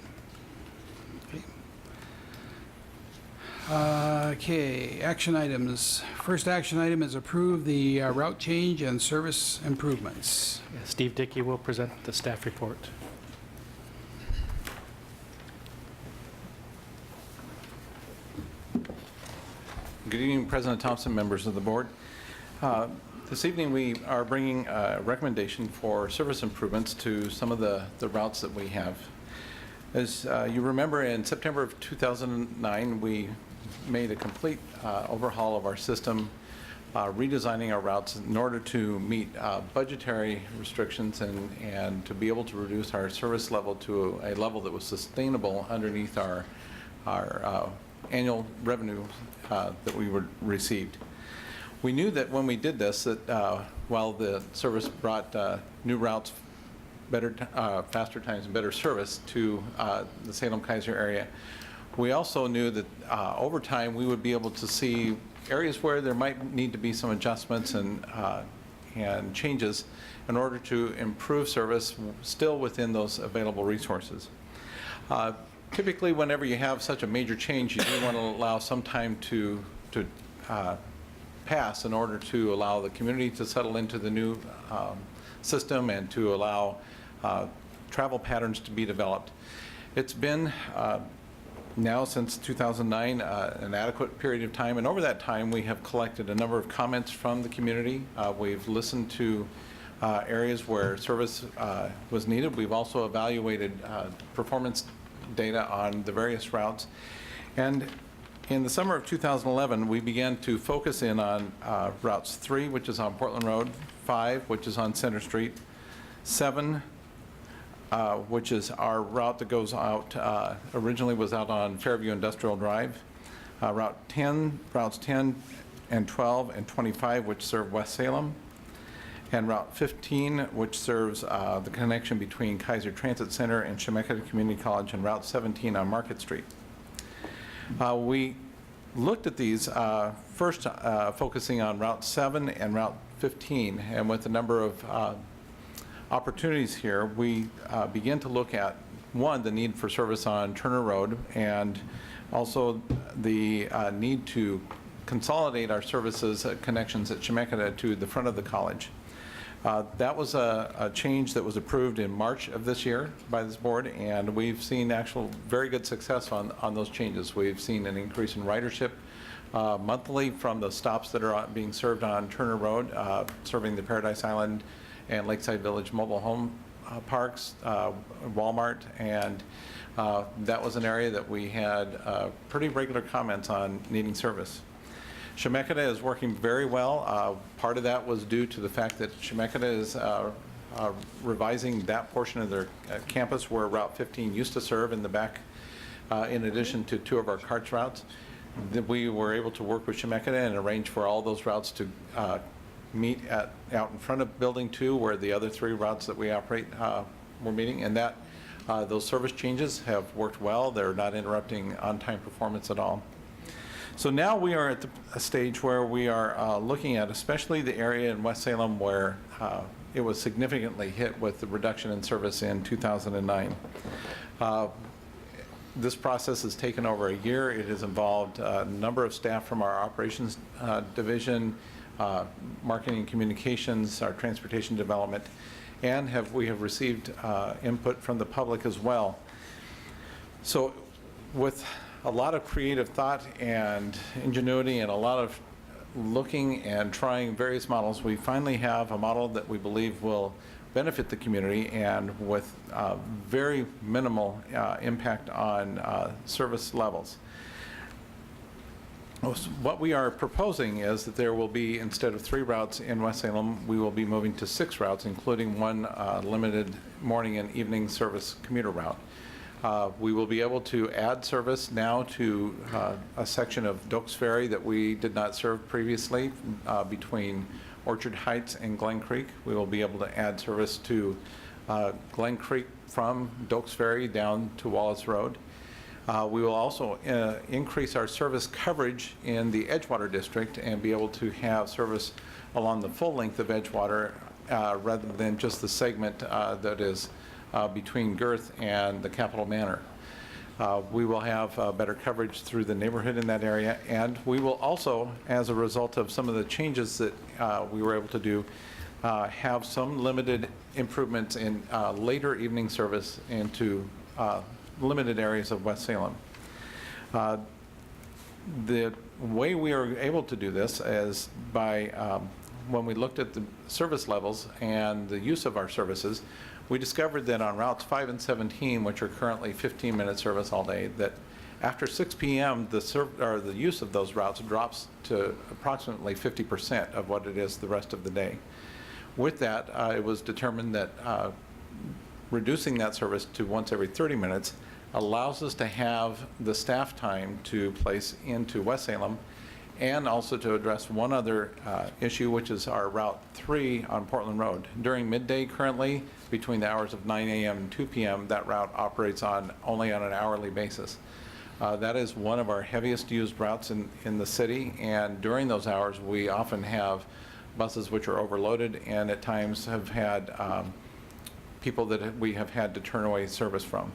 Okay. Okay, action items. First action item is approve the route change and service improvements. Steve Dickey will present the staff report. Good evening, President Thompson, members of the board. This evening, we are bringing a recommendation for service improvements to some of the routes that we have. As you remember, in September of 2009, we made a complete overhaul of our system, redesigning our routes in order to meet budgetary restrictions and to be able to reduce our service level to a level that was sustainable underneath our annual revenue that we received. We knew that when we did this, that while the service brought new routes, better, faster times, and better service to the Salem Keizer area, we also knew that over time we would be able to see areas where there might need to be some adjustments and changes in order to improve service still within those available resources. Typically, whenever you have such a major change, you do want to allow some time to pass in order to allow the community to settle into the new system and to allow travel patterns to be developed. It's been now since 2009 an adequate period of time, and over that time we have collected a number of comments from the community. We've listened to areas where service was needed. We've also evaluated performance data on the various routes. And in the summer of 2011, we began to focus in on routes 3, which is on Portland Road, 5, which is on Center Street, 7, which is our route that goes out, originally was out on Fairview Industrial Drive, routes 10, and 12 and 25, which serve West Salem, and Route 15, which serves the connection between Keizer Transit Center and Chemeketa Community College, and Route 17 on Market Street. We looked at these first focusing on Route 7 and Route 15, and with a number of opportunities here, we begin to look at, one, the need for service on Turner Road, and also the need to consolidate our services connections at Chemeketa to the front of the college. That was a change that was approved in March of this year by this board, and we've seen actual very good success on those changes. We've seen an increase in ridership monthly from the stops that are being served on Turner Road, serving the Paradise Island and Lakeside Village mobile home parks, Walmart, and that was an area that we had pretty regular comments on needing service. Chemeketa is working very well. Part of that was due to the fact that Chemeketa is revising that portion of their campus where Route 15 used to serve in the back, in addition to 2 of our CARTS routes. We were able to work with Chemeketa and arrange for all those routes to meet out in front of Building 2, where the other 3 routes that we operate were meeting, and that those service changes have worked well. They're not interrupting on-time performance at all. So now we are at a stage where we are looking at especially the area in West Salem where it was significantly hit with the reduction in service in 2009. This process has taken over a year. It has involved a number of staff from our operations division, marketing and communications, our transportation development, and we have received input from the public as well. So with a lot of creative thought and ingenuity and a lot of looking and trying various models, we finally have a model that we believe will benefit the community and with very minimal impact on service levels. What we are proposing is that there will be, instead of 3 routes in West Salem, we will be moving to 6 routes, including 1 limited morning and evening service commuter route. We will be able to add service now to a section of Dokes Ferry that we did not serve previously between Orchard Heights and Glen Creek. We will be able to add service to Glen Creek from Dokes Ferry down to Wallace Road. We will also increase our service coverage in the Edgewater district and be able to have service along the full length of Edgewater rather than just the segment that is between Girth and the Capitol Manor. We will have better coverage through the neighborhood in that area, and we will also, as a result of some of the changes that we were able to do, have some limited improvements in later evening service into limited areas of West Salem. The way we are able to do this is by, when we looked at the service levels and the use of our services, we discovered that on routes 5 and 17, which are currently 15-minute service all day, that after 6 p.m., the use of those routes drops to approximately 50% of what it is the rest of the day. With that, it was determined that reducing that service to once every 30 minutes allows us to have the staff time to place into West Salem and also to address one other issue, which is our Route 3 on Portland Road. During midday currently, between the hours of 9 a.m. and 2 p.m., that route operates only on an hourly basis. That is one of our heaviest used routes in the city, and during those hours we often have buses which are overloaded and at times have had people that we have had to turn away service from.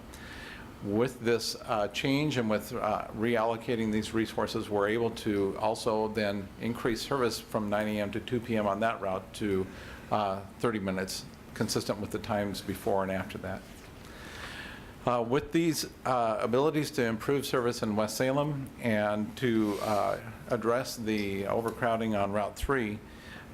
With this change and with reallocating these resources, we're able to also then increase service from 9 a.m. to 2 p.m. on that route to 30 minutes, consistent with the times before and after that. With these abilities to improve service in West Salem and to address the overcrowding on Route 3,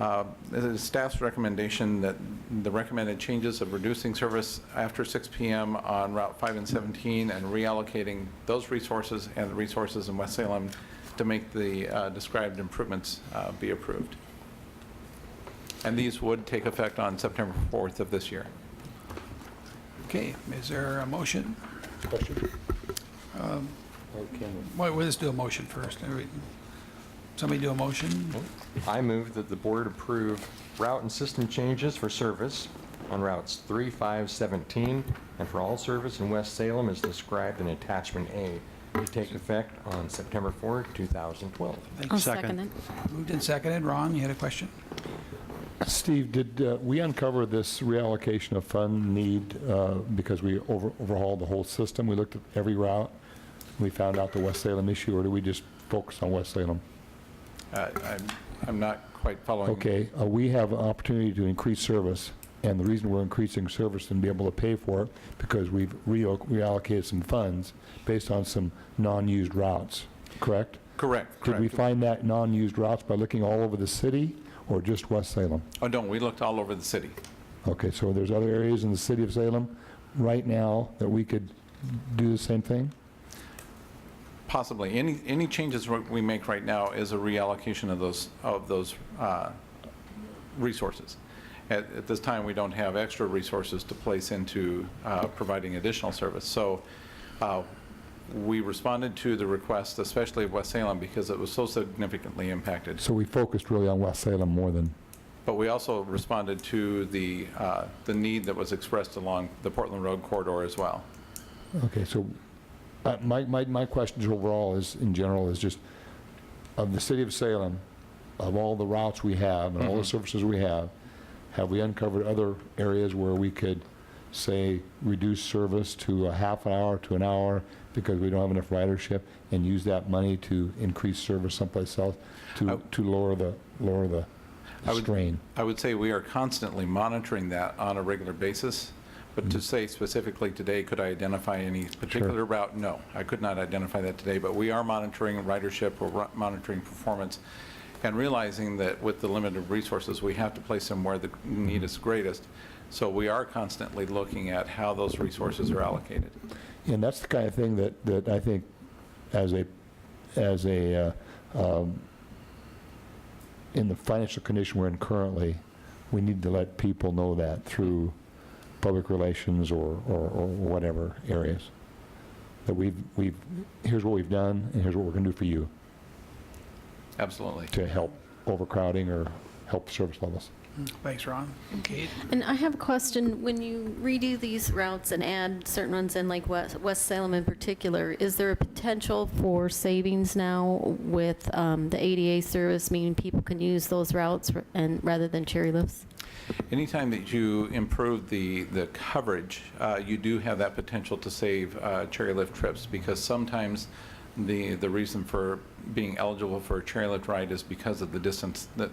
it is staff's recommendation that the recommended changes of reducing service after 6 p.m. on Route 5 and 17 and reallocating those resources and the resources in West Salem to make the described improvements be approved. And these would take effect on September 4th of this year. Okay, is there a motion? Question? Well, let's do a motion first. Somebody do a motion? I move that the board approve route and system changes for service on routes 3, 5, 17, and for all service in West Salem as described in attachment A, to take effect on September 4, 2012. Thank I'll you. second it. Moved and seconded. Ron, you had a question? Steve, did we uncover this reallocation of fund need because we overhauled the whole system? We looked at every route, we found out the West Salem issue, or do we just focus on West Salem? I'm not quite following. Okay, we have an opportunity to increase service, and the reason we're increasing service and be able to pay for it, because we've reallocated some funds based on some non-used routes, correct? Correct. Did we find that non-used routes by looking all over the city, or just West Salem? Oh, no, we looked all over the city. Okay, so there's other areas in the city of Salem right now that we could do the same thing? Possibly. Any changes we make right now is a reallocation of those resources. At this time, we don't have extra resources to place into providing additional service. So we responded to the request, especially of West Salem, because it was so significantly impacted. So we focused really on West Salem more than, But we also responded to the need that was expressed along the Portland Road corridor as well. okay, so my questions overall is, in general, is just, of the city of Salem, of all the routes we have and all the services we have we uncovered other areas where we could, say, reduce service to a half an hour to an hour because we don't have enough ridership, and use that money to increase service someplace else to lower the strain? I would say we are constantly monitoring that on a regular basis, but to say specifically today, could I identify any particular route? No, I could not identify that today, but we are monitoring ridership, we're monitoring performance, and realizing that with the limited resources, we have to place them where the need is greatest. So we are constantly looking at how those resources are allocated. And that's the kind of thing that I think, as a in the financial condition we're in currently, we need to let people know that through public relations or whatever areas, that here's what we've done and here's what we're going to do for you Absolutely. to help overcrowding or help service levels. Thanks, Ron. Kate? And I have a question. When you redo these routes and add certain ones in, like West Salem in particular, is there a potential for savings now with the ADA service, meaning people can use those routes rather than cherry lifts? Anytime that you improve the coverage, you do have that potential to save cherry lift trips, because sometimes the reason for being eligible for a cherry lift ride is because of the distance that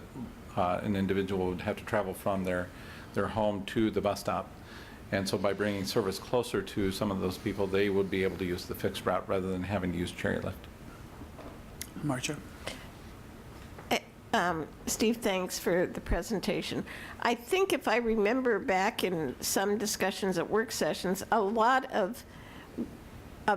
an individual would have to travel from their home to the bus stop. And so by bringing service closer to some of those people, they would be able to use the fixed route rather than having to use cherry lift. Marcia? Steve, thanks for the presentation. I think if I remember back in some discussions at work sessions, a lot of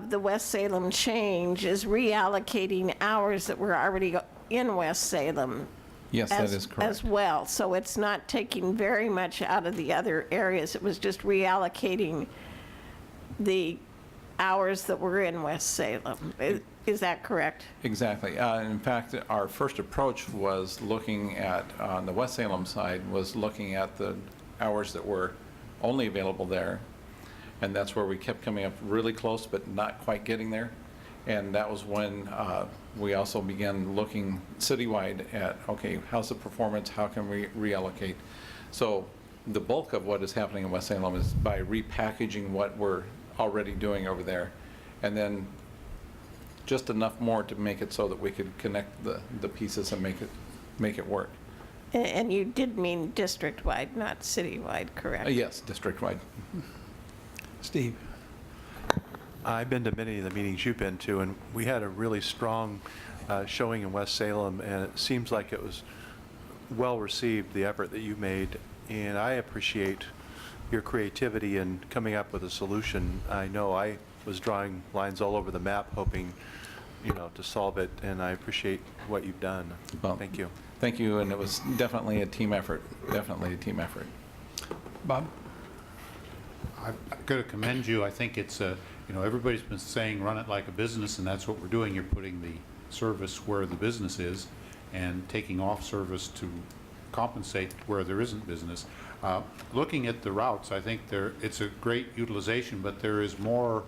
the West Salem change is reallocating hours that were already in West Salem. Yes, that is correct. As well. So it's not taking very much out of the other areas. It was just reallocating the hours that were in West Salem. Is that correct? Exactly. In fact, our first approach was looking at, on the West Salem side, was looking at the hours that were only available there. And that's where we kept coming up really close, but not quite getting there. And that was when we also began looking citywide at, okay, how's the performance? How can we reallocate? So the bulk of what is happening in West Salem is by repackaging what we're already doing over there, and then just enough more to make it so that we could connect the pieces and make it work. And you did mean district-wide, not citywide, correct? Yes, district-wide. Steve? I've been to many of the meetings you've been to, and we had a really strong showing in West Salem, and it seems like it was well received, the effort that you made, and I appreciate your creativity in coming up with a solution. I know I was drawing lines all over the map, hoping, to solve it, and I appreciate what you've done. Well, thank you. Thank you, and it was definitely a team effort, definitely a team effort. Bob? I've got to commend you. I think it's everybody's been saying run it like a business, and that's what we're doing. You're putting the service where the business is, and taking off service to compensate where there isn't business. Looking at the routes, I think it's a great utilization, but there is more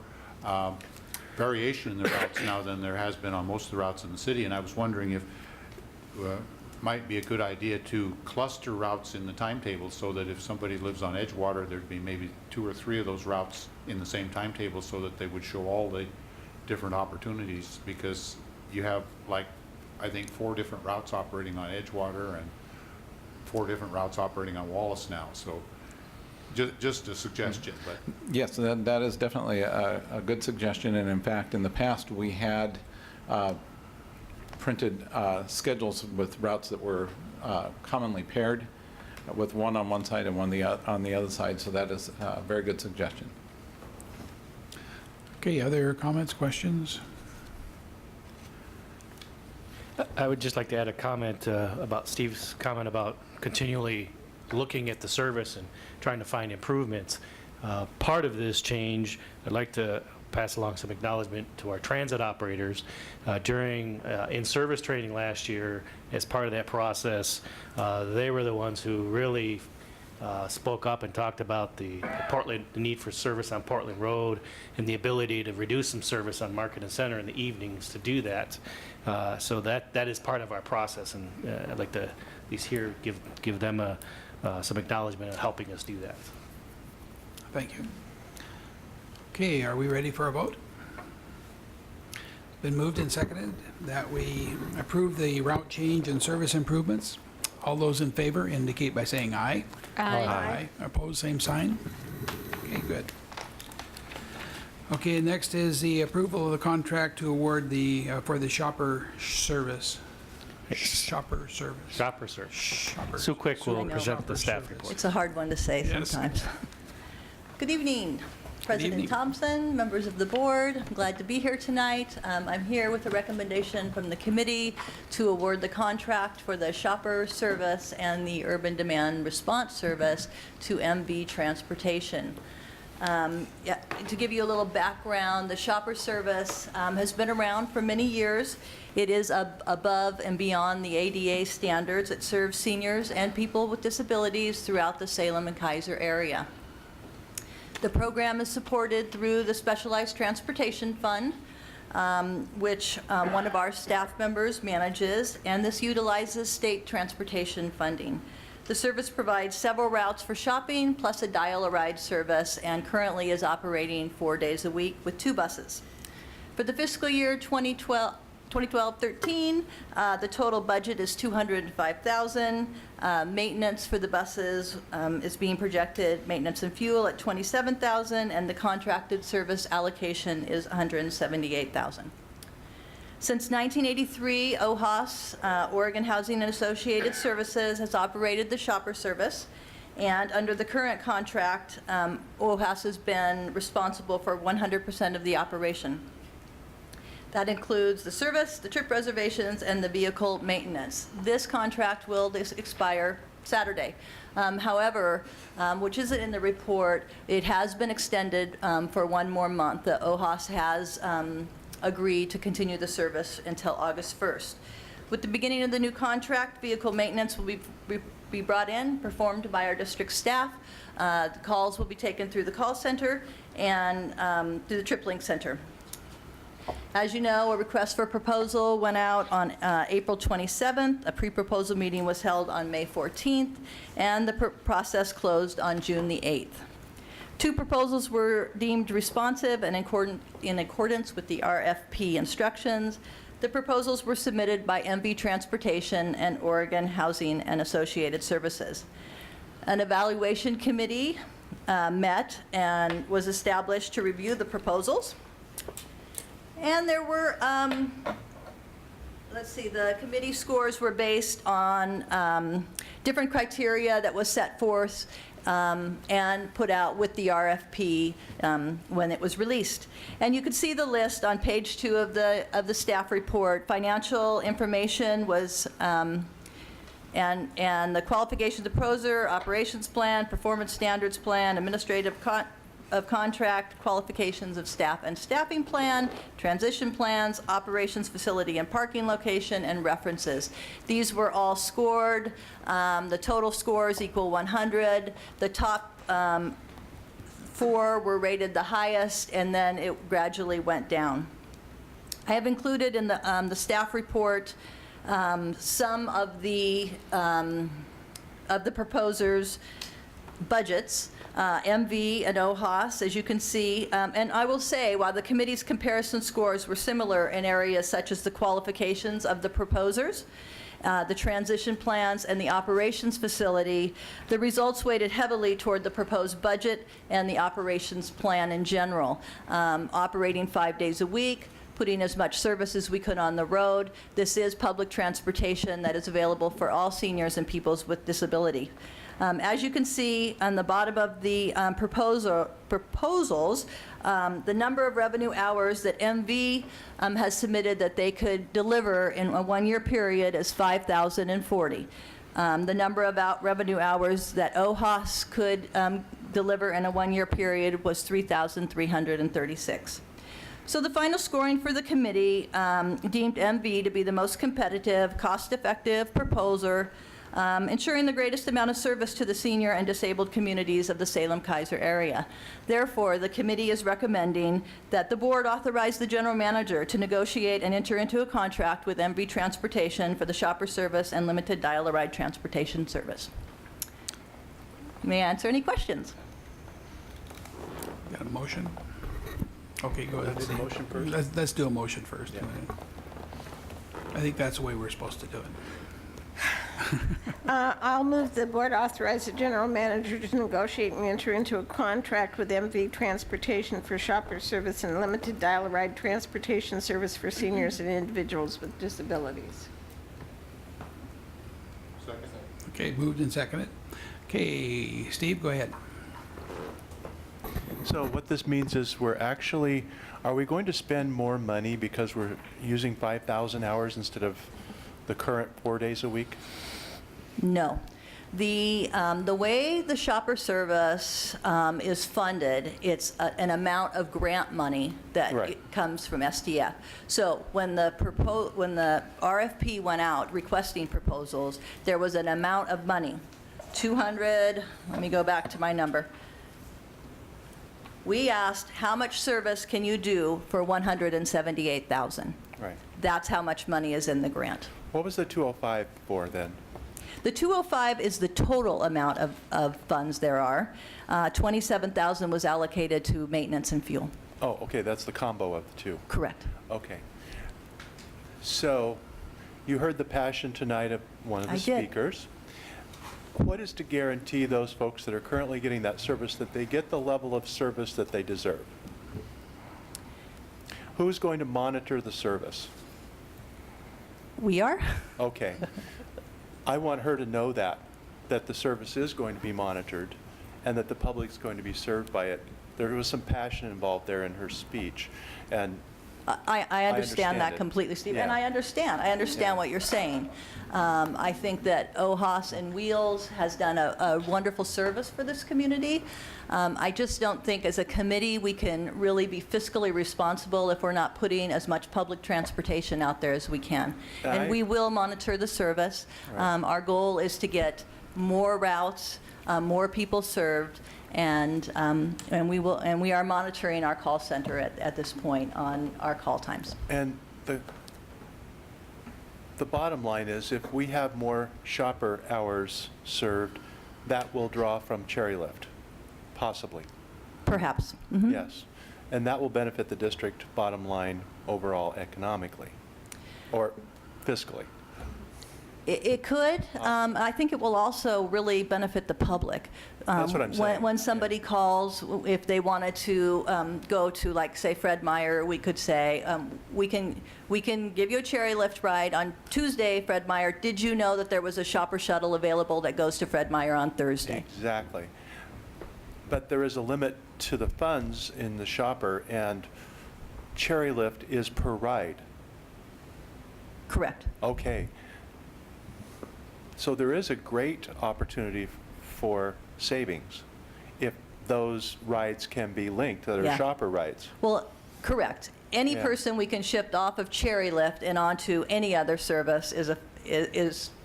variation in the routes now than there has been on most of the routes in the city, and I was wondering if might be a good idea to cluster routes in the timetable so that if somebody lives on Edgewater, there'd be maybe 2 or 3 of those routes in the same timetable so that they would show all the different opportunities, because you have, like, I think 4 different routes operating on Edgewater and 4 different routes operating on Wallace now. So just a suggestion, but Yes, that is definitely a good suggestion, and in fact, in the past, we had printed schedules with routes that were commonly paired, with one on one side and one on the other side, so that is a very good suggestion. Okay, other comments, questions? I would just like to add a comment about Steve's comment about continually looking at the service and trying to find improvements. Part of this change, I'd like to pass along some acknowledgement to our transit operators. During in-service training last year, as part of that process, they were the ones who really spoke up and talked about the need for service on Portland Road and the ability to reduce some service on Market and Center in the evenings to do that. So that is part of our process, and I'd like to at least here give them some acknowledgement in helping us do that. Thank you. Okay, are we ready for a vote? Been moved and seconded that we approve the route change and service improvements. All those in favor indicate by saying aye. Aye. Opposed, same sign. Okay, good. Okay, next is the approval of the contract to award for the shopper service. Shopper service. Shopper search. Shopper. Sue Quick will I know. present the staff Shopper report. It's a hard one to say Yes. sometimes. Good evening, President evening. Thompson, members of the board. I'm glad to be here tonight. I'm here with a recommendation from the committee to award the contract for the shopper service and the urban demand response service to MV Transportation. To give you a little background, the shopper service has been around for many years. It is above and beyond the ADA standards. It serves seniors and people with disabilities throughout the Salem and Keizer area. The program is supported through the Specialized Transportation Fund, which one of our staff members manages, and this utilizes state transportation funding. The service provides several routes for shopping, plus a dial-a-ride service, and currently is operating 4 days a week with 2 buses. For the fiscal year 2012-13, the total budget is $205,000. Maintenance for the buses is being projected, maintenance and fuel at $27,000, and the contracted service allocation is $178,000. Since 1983, OHAS, Oregon Housing and Associated Services, has operated the shopper service, and under the current contract, OHAS has been responsible for 100% of the operation. That includes the service, the trip reservations, and the vehicle maintenance. This contract will expire Saturday. However, which isn't in the report, it has been extended for 1 more month. The OHAS has agreed to continue the service until August 1st. With the beginning of the new contract, vehicle maintenance will be brought in, performed by our district staff. The calls will be taken through the call center and through the TripLink Center. As you know, a request for proposal went out on April 27th. A pre-proposal meeting was held on May 14th, and the process closed on June the 8th. 2 proposals were deemed responsive and in accordance with the RFP instructions. The proposals were submitted by MV Transportation and Oregon Housing and Associated Services. An evaluation committee met and was established to review the proposals. And there were, the committee scores were based on different criteria that was set forth and put out with the RFP when it was released. And you can see the list on page 2 of the staff report. Financial information was, and the qualifications of PROSER, operations plan, performance standards plan, administrative of contract, qualifications of staff and staffing plan, transition plans, operations facility and parking location, and references. These were all scored. The total scores equal 100. The top 4 were rated the highest, and then it gradually went down. I have included in the staff report some of the proposers' budgets, MV and OHAS, as you can see. And I will say, while the committee's comparison scores were similar in areas such as the qualifications of the proposers, the transition plans, and the operations facility, the results weighted heavily toward the proposed budget and the operations plan in general. Operating 5 days a week, putting as much service as we could on the road. This is public transportation that is available for all seniors and peoples with disability. As you can see on the bottom of the proposals, the number of revenue hours that MV has submitted that they could deliver in a 1-year period is 5,040. The number of revenue hours that OHAS could deliver in a 1-year period was 3,336. So the final scoring for the committee deemed MV to be the most competitive, cost-effective proposer, ensuring the greatest amount of service to the senior and disabled communities of the Salem Keizer area. Therefore, the committee is recommending that the board authorize the general manager to negotiate and enter into a contract with MV Transportation for the shopper service and limited dial-a-ride transportation service. May I answer any questions? Got a motion? Okay, go ahead. Let's do the motion first. Let's do a motion first. Yeah. I think that's the way we're supposed to do it. I'll move the board authorize the general manager to negotiate and enter into a contract with MV Transportation for shopper service and limited dial-a-ride transportation service for seniors and individuals with disabilities. Okay, moved and seconded. Okay, Steve, go ahead. So what this means is are we going to spend more money because we're using 5,000 hours instead of the current 4 days a week? No. The way the shopper service is funded, it's an amount of grant money that Right. comes from SDF. So when the RFP went out requesting proposals, there was an amount of money, 200, let me go back to my number. We asked, how much service can you do for $178,000? Right. That's how much money is in the grant. What was the 205 for then? The 205 is the total amount of funds there are. 27,000 was allocated to maintenance and fuel. Oh, okay, that's the combo of the two. Correct. Okay. So you heard the passion tonight of one of the I did. speakers. What is to guarantee those folks that are currently getting that service that they get the level of service that they deserve? Who's going to monitor the service? We are? Okay. I want her to know that the service is going to be monitored and that the public's going to be served by it. There was some passion involved there in her speech, and I understand that it. completely, Steve, and Yeah. I understand Yeah. what you're saying. I think that OHAS and Wheels has done a wonderful service for this community. I just don't think as a committee we can really be fiscally responsible if we're not putting as much public transportation out there as we can. And we will monitor the service. Right. Our goal is to get more routes, more people served, and we are monitoring our call center at this point on our call times. And the bottom line is, if we have more shopper hours served, that will draw from Chairlift, possibly. Perhaps. Mhm. Yes. And that will benefit the district bottom line overall economically, or fiscally. It could. I think it will also really benefit the public. That's what I'm saying. When somebody calls, if they wanted to go to, like, say, Fred Meyer, we could say, we can give you a Cherry Lift ride on Tuesday, Fred Meyer. Did you know that there was a shopper shuttle available that goes to Fred Meyer on Thursday? Exactly. But there is a limit to the funds in the shopper, and Cherry Lift is per ride. Correct. Okay. So there is a great opportunity for savings if those rides can be linked, that are Yeah. shopper rides. Well, correct. Any Yeah. person we can shift off of Cherry Lift and onto any other service is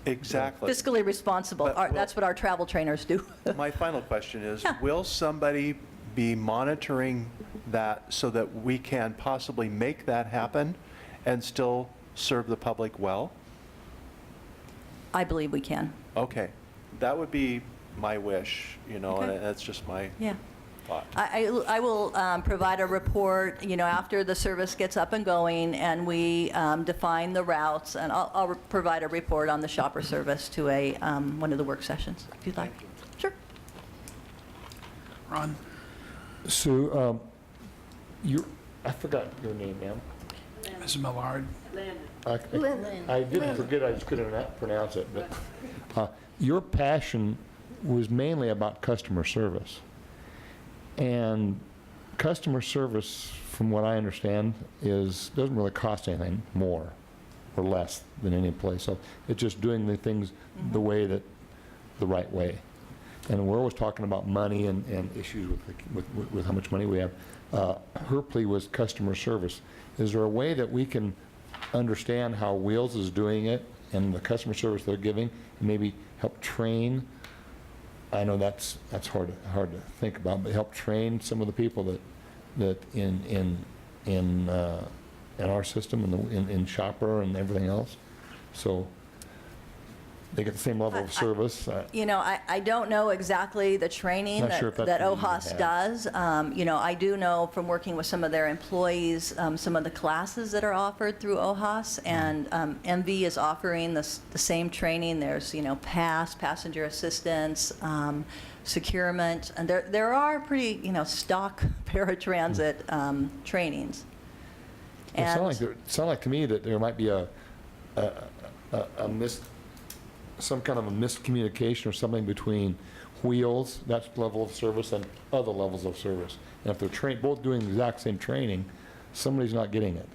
Exactly. fiscally responsible. But That's what our travel trainers do. My final question is, Yeah. will somebody be monitoring that so that we can possibly make that happen and still serve the public well? I believe we can. Okay, that would be my wish, and Okay. that's just my Yeah. thought. I will provide a report, after the service gets up and going, and we define the routes, and I'll provide a report on the shopper service to one of the work sessions, if you'd like. Sure. Ron? Sue, I forgot your name, ma'am. Mrs. Millard? I didn't forget, I just couldn't pronounce it, but your passion was mainly about customer service. And customer service, from what I understand, doesn't really cost anything more or less than any place else. It's just doing the things the right way. And we're always talking about money and issues with how much money we have. Her plea was customer service. Is there a way that we can understand how Wheels is doing it and the customer service they're giving, and maybe help train? I know that's hard to think about, but help train some of the people that in our system and in Shopper and everything else, so they get the same level of service. I don't know exactly the training Not sure if that's that what you OHAS have. does. I do know from working with some of their employees, some of the classes that are offered through OHAS, and MV is offering the same training. There's, passenger assistance, securement, and there are pretty, stock paratransit trainings. It sounded like to me that there might be some kind of a miscommunication or something between Wheels, that level of service, and other levels of service. And if they're both doing the exact same training, somebody's not getting it.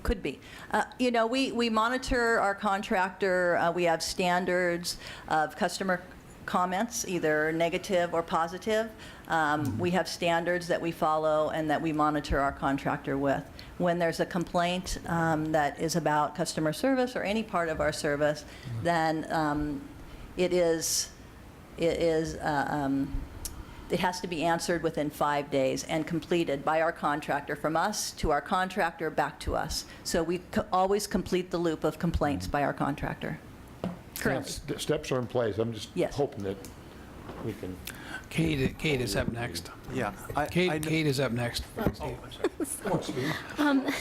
Could be. We monitor our contractor. We have standards of customer comments, either negative or positive. We have standards that we follow and that we monitor our contractor with. When there's a complaint that is about customer service or any part of our service, then it has to be answered within 5 days and completed by our contractor, from us to our contractor, back to us. So we always complete the loop of complaints by our contractor. Currently. Steps are in place. I'm just Yes. hoping that we can. Kate is up next. Yeah. Kate is up next.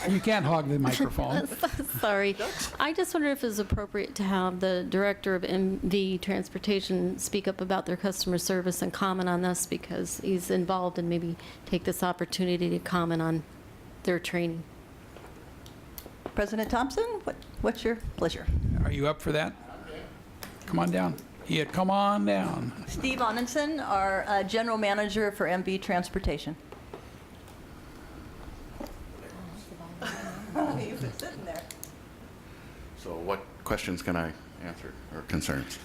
You can't hog the microphone. Sorry. I just wonder if it's appropriate to have the director of MV Transportation speak up about their customer service and comment on this, because he's involved, and maybe take this opportunity to comment on their training. President Thompson, what's your pleasure? Are you up for that? Come on down. Yeah, come on down. Steve Onenson, our general manager for MV Transportation. He's sitting there. So what questions can I answer, or concerns?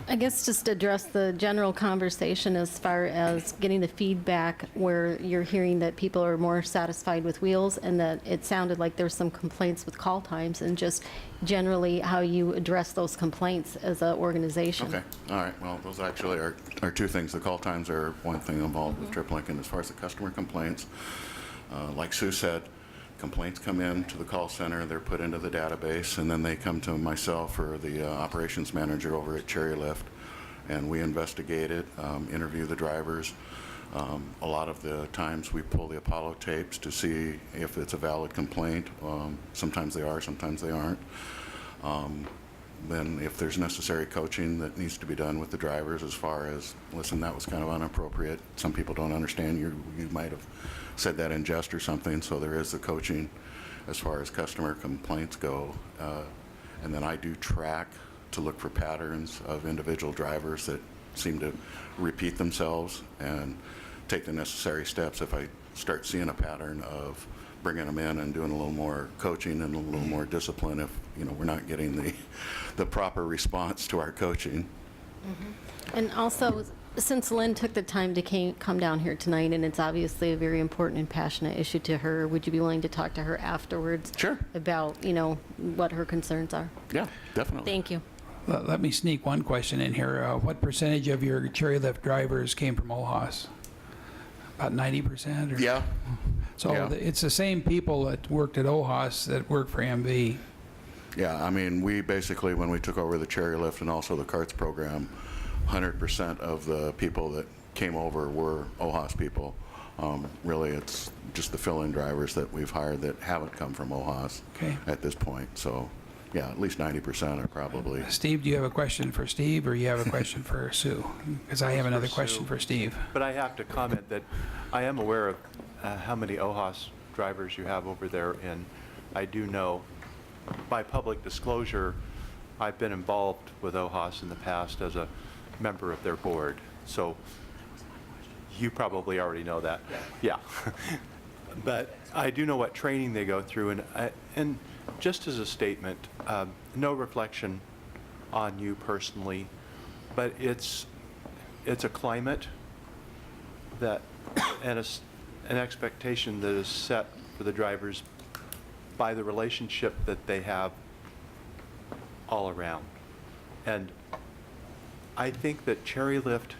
I guess just address the general conversation as far as getting the feedback where you're hearing that people are more satisfied with Wheels, and that it sounded like there's some complaints with call times, and just generally how you address those complaints as an organization. Okay, all right, well, those actually are two things. The call times are one thing involved with TripLink, and as far as the customer complaints, like Sue said, complaints come in to the call center, they're put into the database, and then they come to myself or the operations manager over at Cherry Lift, and we investigate it, interview the drivers. A lot of the times we pull the Apollo tapes to see if it's a valid complaint. Sometimes they are, sometimes they aren't. Then if there's necessary coaching that needs to be done with the drivers, as far as, listen, that was kind of inappropriate, some people don't understand, you might have said that in jest or something, so there is the coaching as far as customer complaints go. And then I do track to look for patterns of individual drivers that seem to repeat themselves, and take the necessary steps if I start seeing a pattern of bringing them in and doing a little more coaching and a little more discipline if we're not getting the proper response to our coaching. And also, Since Lynn took the time to come down here tonight, and it's obviously a very important and passionate issue to her, would you be willing to talk to her afterwards? Sure. About, what her concerns are? Yeah, definitely. Thank you. Let me sneak one question in here. What percentage of your cherry lift drivers came from OHAS? About 90%? Or? Yeah. So Yeah. it's the same people that worked at OHAS that work for MV. Yeah, I mean, we basically, when we took over the cherry lift and also the carts program, 100% of the people that came over were OHAS people. Really, it's just the fill-in drivers that we've hired that haven't come from OHAS at this point. So, yeah, at least 90% are probably. Steve, do you have a question for Steve, or you have a question for Sue? Because I have another question for Steve. But I have to comment that I am aware of how many OHAS drivers you have over there, and I do know, by public disclosure, I've been involved with OHAS in the past as a member of their board. So you probably already know that. Yeah. But I do know what training they go through, and just as a statement, no reflection on you personally, but it's a climate that and an expectation that is set for the drivers by the relationship that they have all around. And I think that cherry lift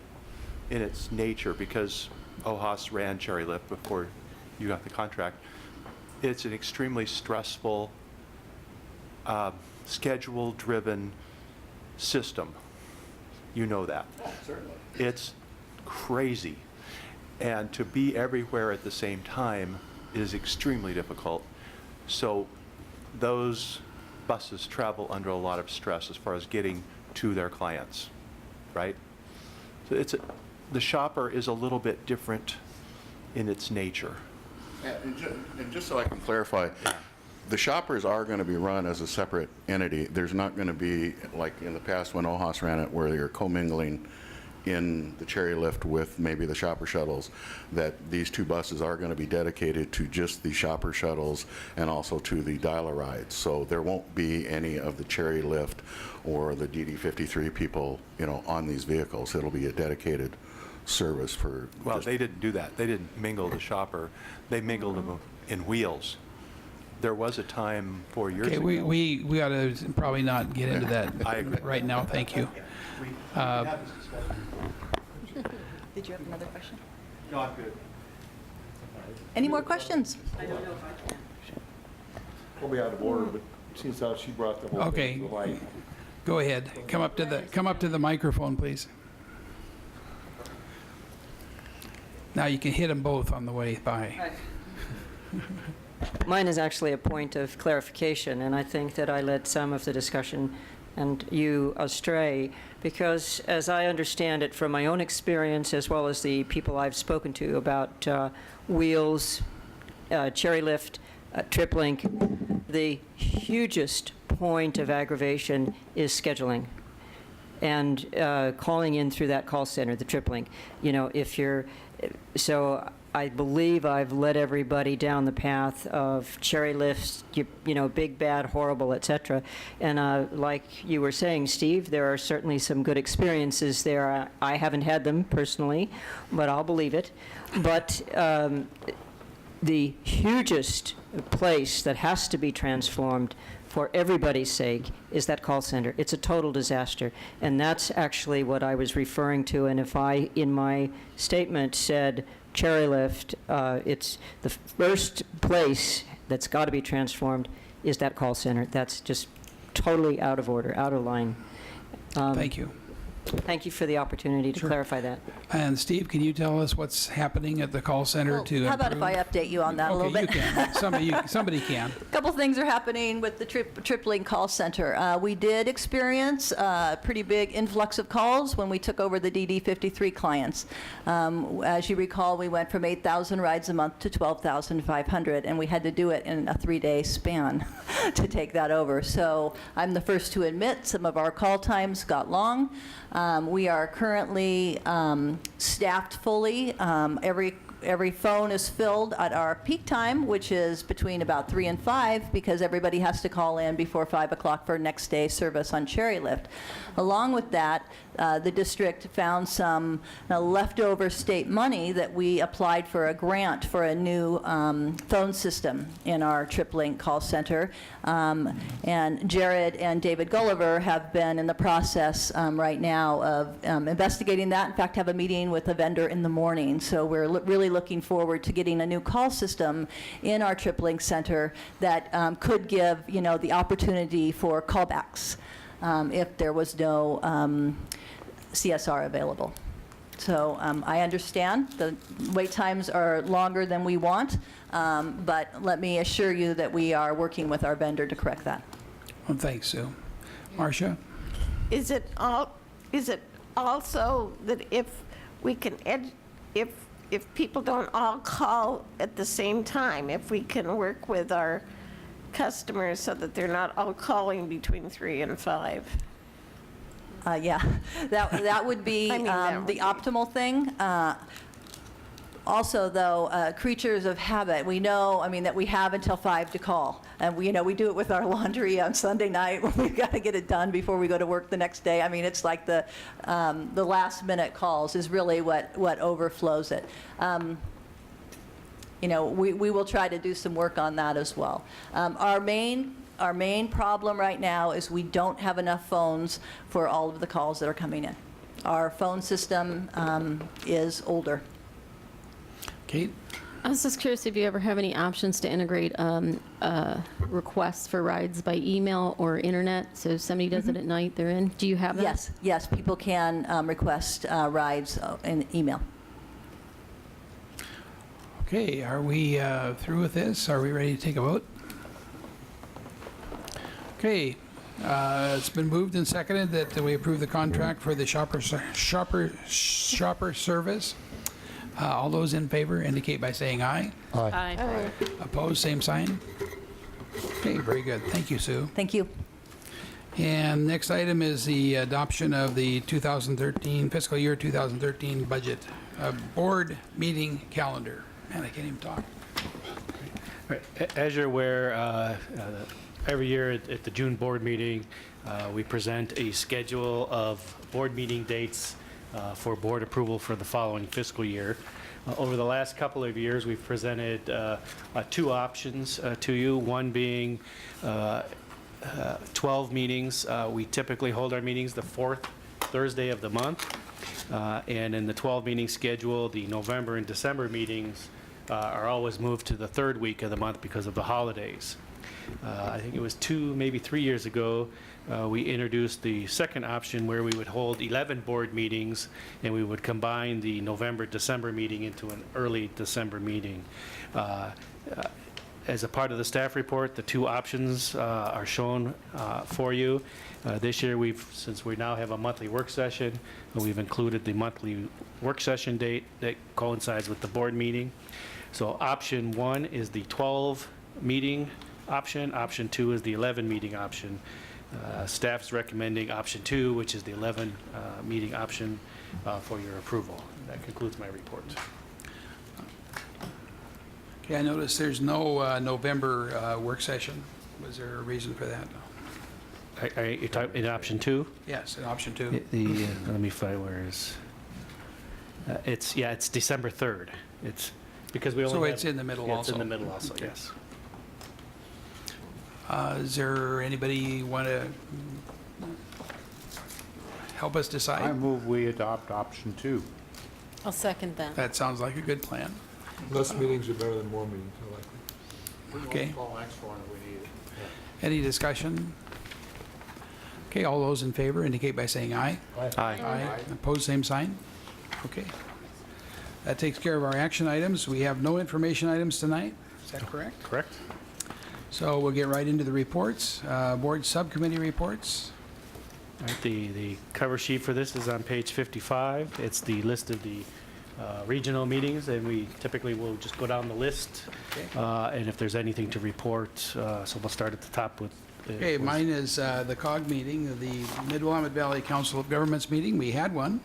in its nature, because OHAS ran cherry lift before you got the contract, it's an extremely stressful, schedule-driven system. You know that. Certainly. It's crazy. And to be everywhere at the same time is extremely difficult. So those buses travel under a lot of stress as far as getting to their clients, right? So the shopper is a little bit different in its nature. And just so I can clarify, the shoppers are going to be run as a separate entity. There's not going to be, like in the past when OHAS ran it, where you're commingling in the cherry lift with maybe the shopper shuttles, that these two buses are going to be dedicated to just the shopper shuttles and also to the dial-a rides. So there won't be any of the cherry lift or the DD53 people, on these vehicles. It'll be a dedicated service for. Well, they didn't do that. They didn't mingle the shopper. They mingled them in wheels. There was a time 4 years ago. We ought to probably not get into that I agree. right now. Thank you. Did you have another question? No, I'm good. Any more questions? Probably out of order, but since how she brought the whole Okay. thing to light. Go ahead. Come up to the microphone, please. Now you can hit them both on the way by. Mine is actually a point of clarification, and I think that I led some of the discussion and you astray, because as I understand it from my own experience, as well as the people I've spoken to about wheels, cherry lift, trip link, the hugest point of aggravation is scheduling and calling in through that call center, the trip link. So I believe I've led everybody down the path of cherry lifts, big, bad, horrible, et cetera. And like you were saying, Steve, there are certainly some good experiences there. I haven't had them personally, but I'll believe it. But the hugest place that has to be transformed for everybody's sake is that call center. It's a total disaster. And that's actually what I was referring to. And if I, in my statement, said cherry lift, it's the first place that's got to be transformed is that call center. That's just totally out of order, out of line. Thank you. Thank you for the opportunity to clarify that. And Steve, can you tell us what's happening at the call center Well, to how about if I improve? update you on that a little bit? Okay, you can. Somebody can. A couple things are happening with the Tripling call center. We did experience a pretty big influx of calls when we took over the DD53 clients. As you recall, we went from 8,000 rides a month to 12,500, and we had to do it in a 3-day span to take that over. So I'm the first to admit some of our call times got long. We are currently staffed fully. Every every phone is filled at our peak time, which is between about 3 and 5, because everybody has to call in before 5 o'clock for next day service on Cherry Lift. Along with that, the district found some leftover state money that we applied for a grant for a new phone system in our TripLink call center. And Jared and David Gulliver have been in the process right now of investigating that. In fact, have a meeting with a vendor in the morning. So we're really looking forward to getting a new call system in our TripLink center that could give, the opportunity for callbacks if there was no CSR available. So I understand the wait times are longer than we want, but let me assure you that we are working with our vendor to correct that. Well, thanks, Sue. Marcia? Is it also that if we can, if people don't all call at the same time, if we can work with our customers so that they're not all calling between 3 and 5? Yeah, that would be I mean, that would the be- optimal thing. Also, though, creatures of habit, we know, that we have until 5 to call. And we do it with our laundry on Sunday night when we've got to get it done before we go to work the next day. It's like the last minute calls is really what overflows it. We will try to do some work on that as well. Our main problem right now is we don't have enough phones for all of the calls that are coming in. Our phone system is older. Kate? I was just curious if you ever have any options to integrate requests for rides by email or internet, so if somebody does it at night, they're in. Do you have that? Yes, people can request rides in email. Okay, are we through with this? Are we ready to take a vote? Okay, it's been moved and seconded that we approve the contract for the shopper service. All those in favor indicate by saying aye. Aye. Opposed, same sign. Okay, very good. Thank you, Sue. Thank you. And next item is the adoption of the 2013, fiscal year 2013 budget board meeting calendar. Man, I can't even talk. Right. As you're aware, every year at the June board meeting, we present a schedule of board meeting dates for board approval for the following fiscal year. Over the last couple of years, we've presented 2 options to you, one being 12 meetings. We typically hold our meetings the 4th Thursday of the month. And in the 12-meeting schedule, the November and December meetings are always moved to the 3rd week of the month because of the holidays. I think it was 2, maybe 3 years ago, we introduced the second option where we would hold 11 board meetings and we would combine the November-December meeting into an early December meeting. As a part of the staff report, the 2 options are shown for you. This year, since we now have a monthly work session, we've included the monthly work session date that coincides with the board meeting. So option 1 is the 12 meeting option. Option 2 is the 11 meeting option. Staff's recommending option 2, which is the 11 meeting option for your approval. That concludes my report. Okay, I noticed there's no November work session. Was there a reason for that? You type in option 2? Yes, in option 2. Let me find where is. It's December 3rd. It's because we only So have- it's in the middle yeah, also? It's in the middle also, yes. Is there anybody want to help us I decide? move we adopt option 2. I'll second that. That sounds like a good plan. Less meetings are better than more meetings, I like Okay. Call next one if we need it. Any discussion? Okay, all those in favor indicate by saying aye. it. Aye. Opposed, same sign? Okay. That takes care of our action items. We have no information items tonight. Is that correct? Correct? So we'll get right into the reports. Board subcommittee reports. All right, the cover sheet for this is on page 55. It's the list of the regional meetings, and we typically will just go down the list. And if there's anything to report, so we'll start at the top with. Okay, mine is the COG meeting, the Mid-Willamette Valley Council of Governments meeting. We had one,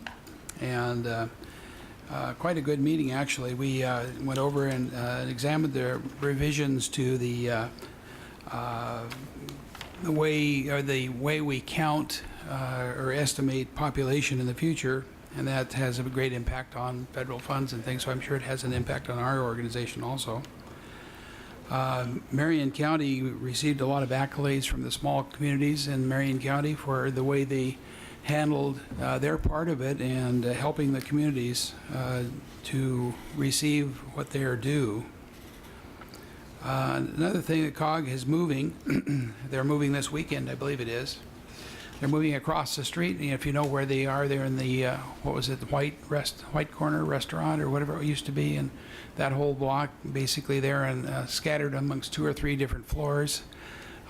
and quite a good meeting, actually. We went over and examined the revisions to the way we count or estimate population in the future, and that has a great impact on federal funds and things, so I'm sure it has an impact on our organization also. Marion County received a lot of accolades from the small communities in Marion County for the way they handled their part of it and helping the communities to receive what they are due. Another thing that COG is moving, they're moving this weekend, I believe it is. They're moving across the street. And if you know where they are, they're in the, what was it, the White Corner Restaurant or whatever it used to be. And that whole block, basically they're scattered amongst 2 or 3 different floors.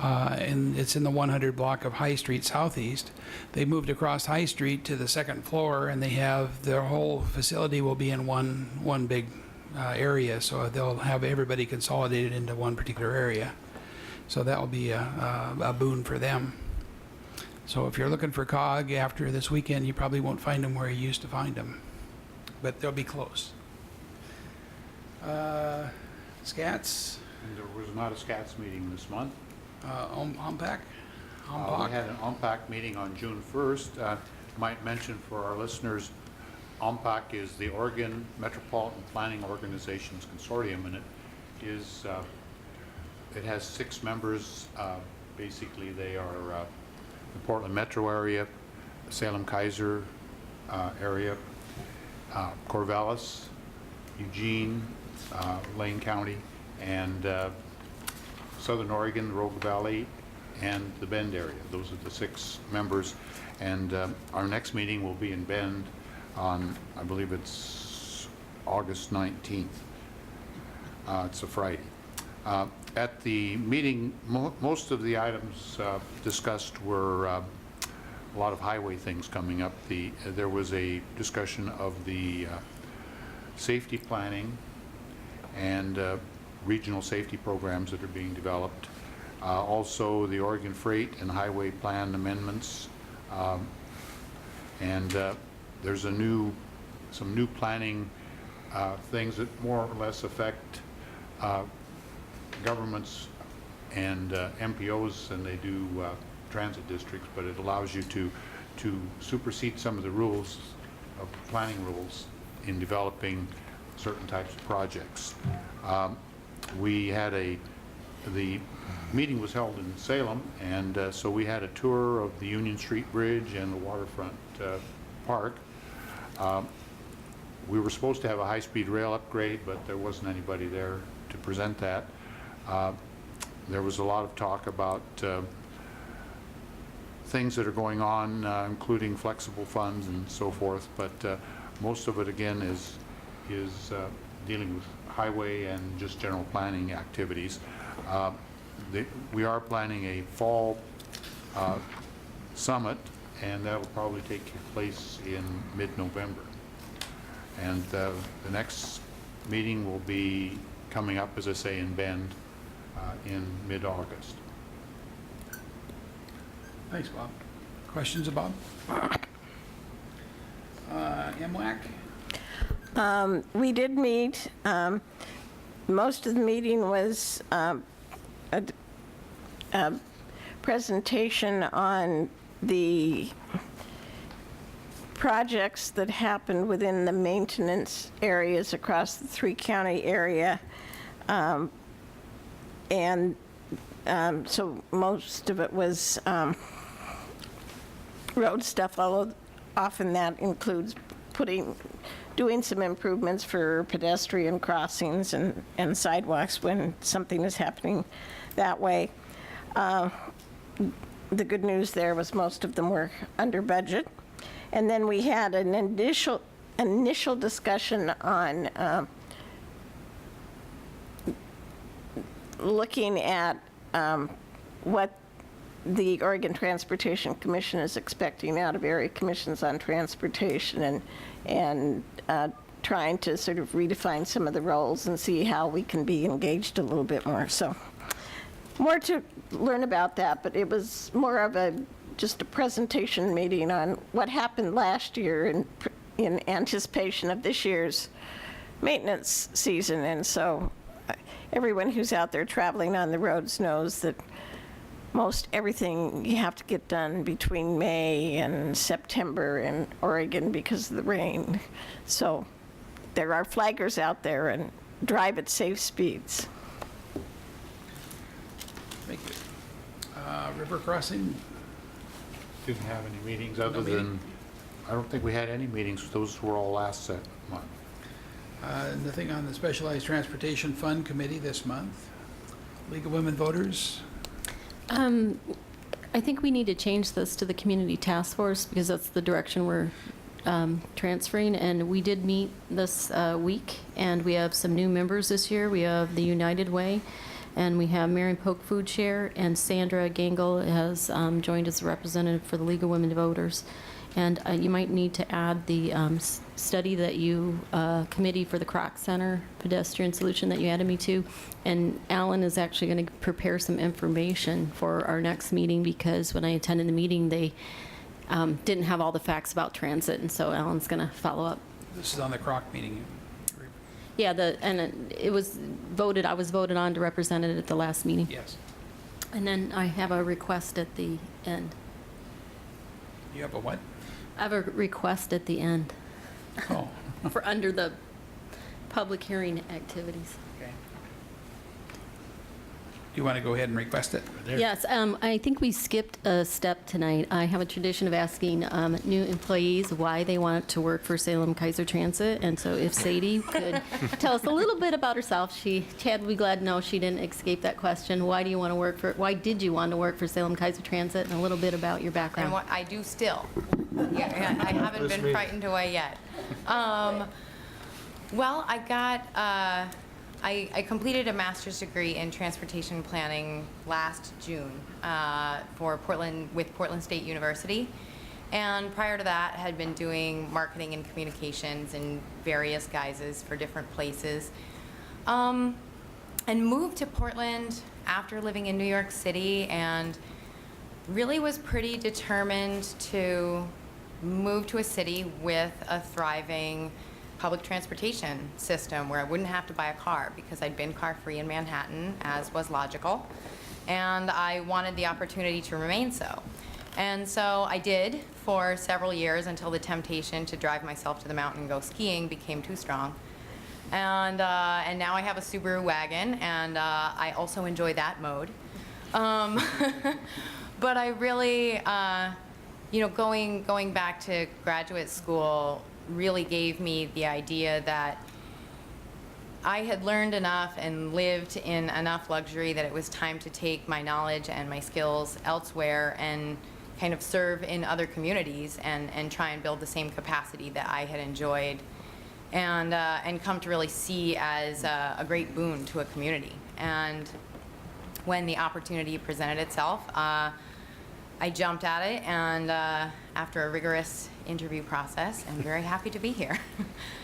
And it's in the 100 block of High Street Southeast. They moved across High Street to the 2nd floor, and they have their whole facility will be in one big area, so they'll have everybody consolidated into one particular area. So that will be a boon for them. So if you're looking for COG after this weekend, you probably won't find them where you used to find them, but they'll be close. SCATS, And there was not a SCATS meeting this month. OMPAC? We had an OMPAC meeting on June 1st. Might mention for our listeners, OMPAC is the Oregon Metropolitan Planning Organizations Consortium, and it has 6 members. Basically, they are the Portland metro area, Salem Keizer area, Corvallis, Eugene, Lane County, and Southern Oregon, Rogue Valley, and the Bend area. Those are the 6 members. And our next meeting will be in Bend on, I believe it's August 19th. It's a Friday. At the meeting, most of the items discussed were a lot of highway things coming up. There was a discussion of the safety planning and regional safety programs that are being developed. Also, the Oregon Freight and Highway Plan amendments. There's some new planning things that more or less affect governments and MPOs, and they do transit districts, but it allows you to supersede some of the rules of planning rules in developing certain types of projects. The meeting was held in Salem, and so we had a tour of the Union Street Bridge and the waterfront park. We were supposed to have a high-speed rail upgrade, but there wasn't anybody there to present that. There was a lot of talk about things that are going on, including flexible funds and so forth, but most of it, again, is dealing with highway and just general planning activities. We are planning a fall summit, and that will probably take place in mid-November. And the next meeting will be coming up, as I say, in Bend in mid-August. Thanks, Bob. Questions of Bob? MWAC? We did meet. Most of the meeting was a presentation on the projects that happened within the maintenance areas across the 3-county area. So most of it was road stuff, although often that includes doing some improvements for pedestrian crossings and sidewalks when something is happening that way. The good news there was most of them were under budget. And then we had an initial discussion on looking at what the Oregon Transportation Commission is expecting out of area commissions on transportation, and trying to sort of redefine some of the roles and see how we can be engaged a little bit more. So more to learn about that, but it was more of just a presentation meeting on what happened last year in anticipation of this year's maintenance season. And so everyone who's out there traveling on the roads knows that most everything you have to get done between May and September in Oregon because of the rain. So there are flaggers out there, and drive at safe speeds. Thank you. River crossing? Didn't have any meetings other meeting? than, I don't think we had any meetings. Those were all last month. Nothing on the Specialized Transportation Fund Committee this month. League of Women Voters? I think we need to change this to the Community Task Force because that's the direction we're transferring. And we did meet this week, and we have some new members this year. We have the United Way, and we have Mary Polk Food Share, and Sandra Gangle has joined as a representative for the League of Women Voters. And you might need to add the study that you, committee for the Kroc Center pedestrian solution that you added me to. And Alan is actually going to prepare some information for our next meeting, because when I attended the meeting, they didn't have all the facts about transit, and so Alan's going to follow up. This is on the Kroc meeting. Yeah, it was voted, I was voted on to represent it at the last meeting. Yes. And then I have a request at the end. You have a what? I have a request at the end Oh, for under the public hearing activities. okay. Do you want to go ahead and request it? Yes, I think we skipped a step tonight. I have a tradition of asking new employees why they want to work for Salem Keizer Transit, and so if Sadie could tell us a little bit about herself. Chad would be glad to know she didn't escape that question. Why did you want to work for Salem Keizer Transit, and a little bit about your background? And what I do still. Yeah, I haven't been frightened away yet. Well, I completed a master's degree in transportation planning last June with Portland State University. And prior to that, had been doing marketing and communications in various guises for different places. And moved to Portland after living in New York City, and really was pretty determined to move to a city with a thriving public transportation system where I wouldn't have to buy a car, because I'd been car-free in Manhattan, as was logical, and I wanted the opportunity to remain so. And so I did for several years, until the temptation to drive myself to the mountain and go skiing became too strong. And now I have a Subaru wagon, and I also enjoy that mode. But I really, going back to graduate school really gave me the idea that I had learned enough and lived in enough luxury that it was time to take my knowledge and my skills elsewhere and kind of serve in other communities and try and build the same capacity that I had enjoyed and come to really see as a great boon to a community. And when the opportunity presented itself, I jumped at it, and after a rigorous interview process, I'm very happy to be here,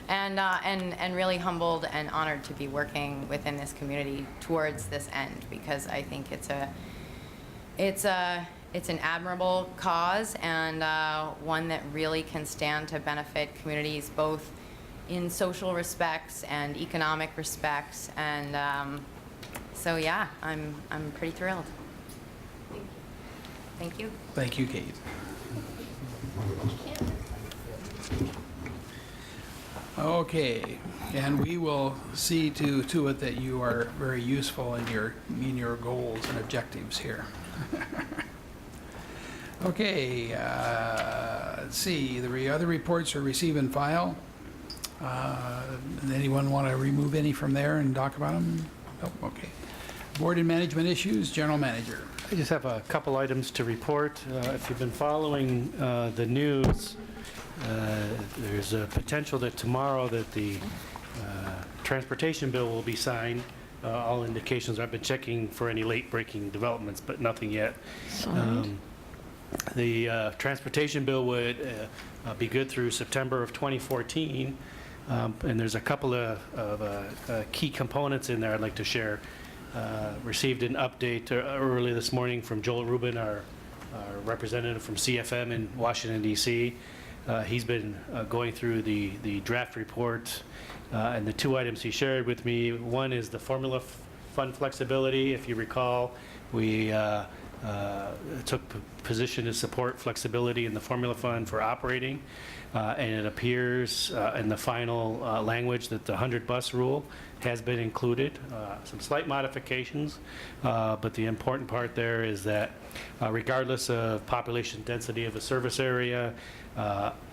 and really humbled and honored to be working within this community towards this end, because I think it's an admirable cause, and one that really can stand to benefit communities both in social respects and economic respects, and so yeah, I'm pretty thrilled. Thank you. Thank you, Kate. Okay, and we will see to it that you are very useful in your goals and objectives here. Okay, let's see, the other reports are receive and file. Anyone want to remove any from there and talk about them? Nope, okay. Board and management issues, general manager. I just have a couple items to report. If you've been following the news, there's a potential that tomorrow that the transportation bill will be signed. All indications, I've been checking for any late-breaking developments, but nothing yet. The transportation bill would be good through September of 2014, and there's a couple of key components in there I'd like to share. Received an update early this morning from Joel Rubin, our representative from CFM in Washington, D.C. He's been going through the draft report, and the two items he shared with me, one is the formula fund flexibility. If you recall, we took position to support flexibility in the formula fund for operating, and it appears in the final language that the 100-bus rule has been included. Some slight modifications, but the important part there is that regardless of population density of a service area,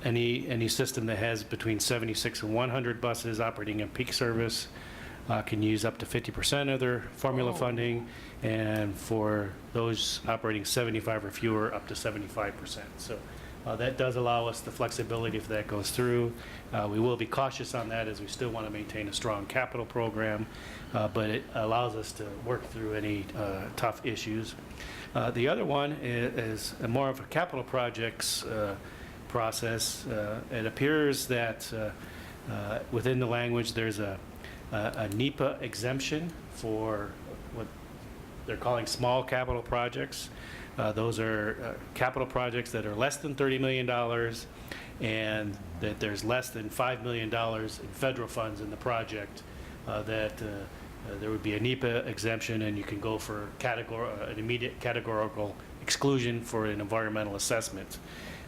any system that has between 76 and 100 buses operating in peak service can use up to 50% of their formula funding, and for those operating 75 or fewer, up to 75%. So that does allow us the flexibility if that goes through. We will be cautious on that as we still want to maintain a strong capital program, but it allows us to work through any tough issues. The other one is more of a capital projects process. It appears that within the language there's a NEPA exemption for what they're calling small capital projects. Those are capital projects that are less than $30 million, and that there's less than $5 million in federal funds in the project, that there would be a NEPA exemption, and you can go for an immediate categorical exclusion for an environmental assessment.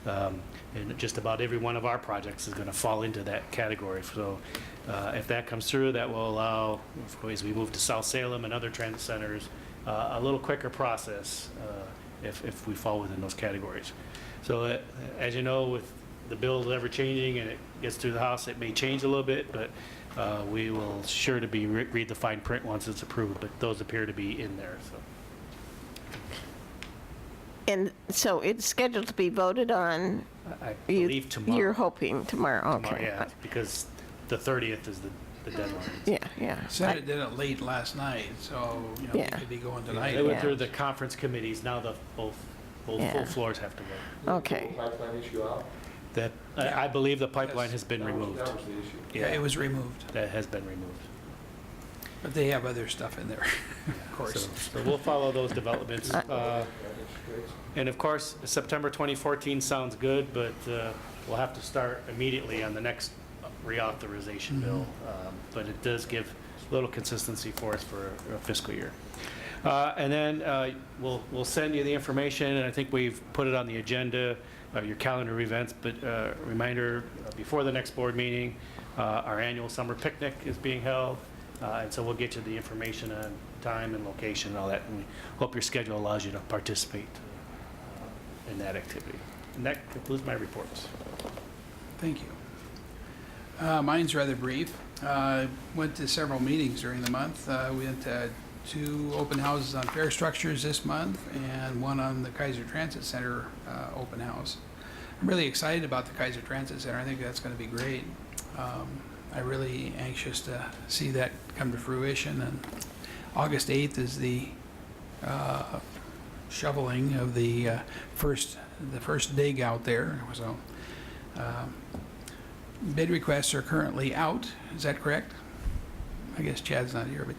And just about every one of our projects is going to fall into that category. So if that comes through, that will allow, as we move to South Salem and other transit centers, a little quicker process if we fall within those categories. So as you know, with the bill ever changing and it gets through the House, it may change a little bit, but we will sure to be read the fine print once it's approved, but those appear to be in there. So. And so it's scheduled to be voted on? I believe tomorrow. You're hoping tomorrow, okay. Tomorrow, yeah, because the 30th is the deadline. Yeah. Senate did it late last night, so they could be going tonight. They went through the conference committees, now both full floors have to vote. Okay. Pipeline issue out? That, I believe the pipeline has been removed. That was the issue. Yeah, it was removed, That has been removed. but they have other stuff in there, of course. So we'll follow those developments. And of course, September 2014 sounds good, but we'll have to start immediately on the next reauthorization bill. But it does give a little consistency for us for a fiscal year. And then we'll send you the information, and I think we've put it on the agenda, your calendar of events, but reminder, before the next board meeting, our annual summer picnic is being held, and so we'll get you the information on time and location and all that, and we hope your schedule allows you to participate in that activity. And that concludes my reports. Thank you. Mine's rather brief. Went to several meetings during the month. We went to 2 open houses on fare structures this month and 1 on the Keizer Transit Center open house. I'm really excited about the Keizer Transit Center. I think that's going to be great. I'm really anxious to see that come to fruition. And August 8th is the shoveling of the first dig out there. So bid requests are currently out. Is that correct? I guess Chad's not here, but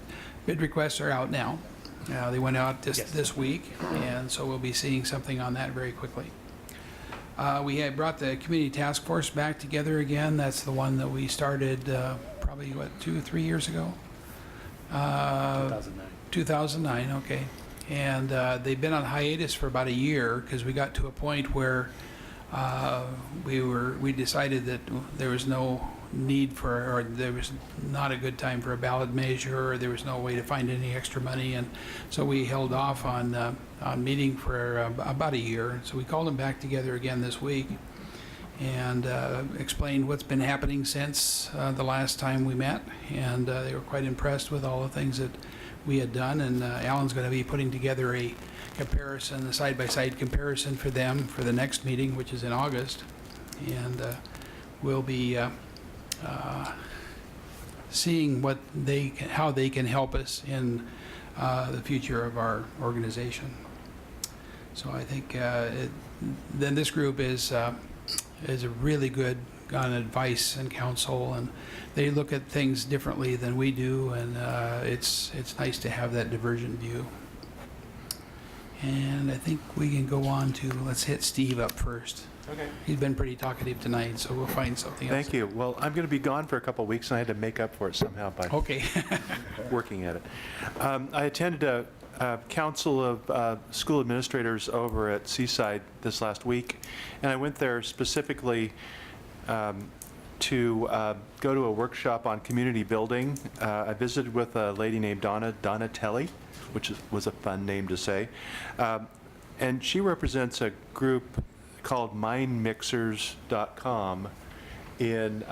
bid requests are out now. They went out this week, and so we'll be seeing something on that very quickly. We had brought the community task force back together again. That's the one that we started probably, 2-3 years ago? 2009. 2009, okay. And they've been on hiatus for about a year because we got to a point where we decided that there was no need for, or there was not a good time for a ballot measure, or there was no way to find any extra money, and so we held off on meeting for about a year. So we called them back together again this week and explained what's been happening since the last time we met, and they were quite impressed with all the things that we had done, and Alan's going to be putting together a comparison, a side-by-side comparison for them for the next meeting, which is in August, and we'll be seeing how they can help us in the future of our organization. So I think then this group is a really good on advice and counsel, and they look at things differently than we do, and it's nice to have that divergent view. And I think we can go on to, let's hit Steve up first. Okay. He's been pretty talkative tonight, so we'll find something else. Thank you. Well, I'm going to be gone for a couple of weeks, and I had to make up for it somehow by Okay. working at it. I attended a council of school administrators over at Seaside this last week, and I went there specifically to go to a workshop on community building. I visited with a lady named Donna Telly, which was a fun name to say, and she represents a group called mindmixers.com in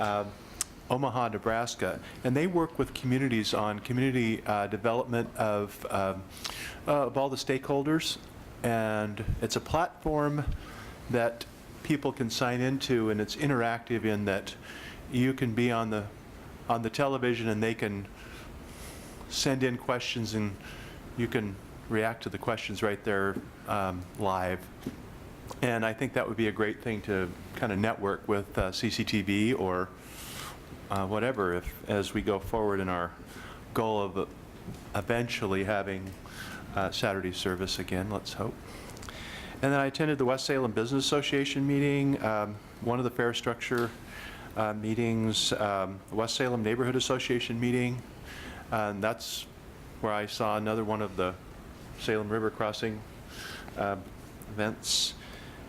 Omaha, Nebraska, and they work with communities on community development of all the stakeholders, and it's a platform that people can sign into, and it's interactive in that you can be on the television and they can send in questions and you can react to the questions right there live. And I think that would be a great thing to kind of network with CCTV or whatever as we go forward in our goal of eventually having Saturday service again, let's hope. And then I attended the West Salem Business Association meeting, one of the fare structure meetings, the West Salem Neighborhood Association meeting, and that's where I saw another one of the Salem River Crossing events.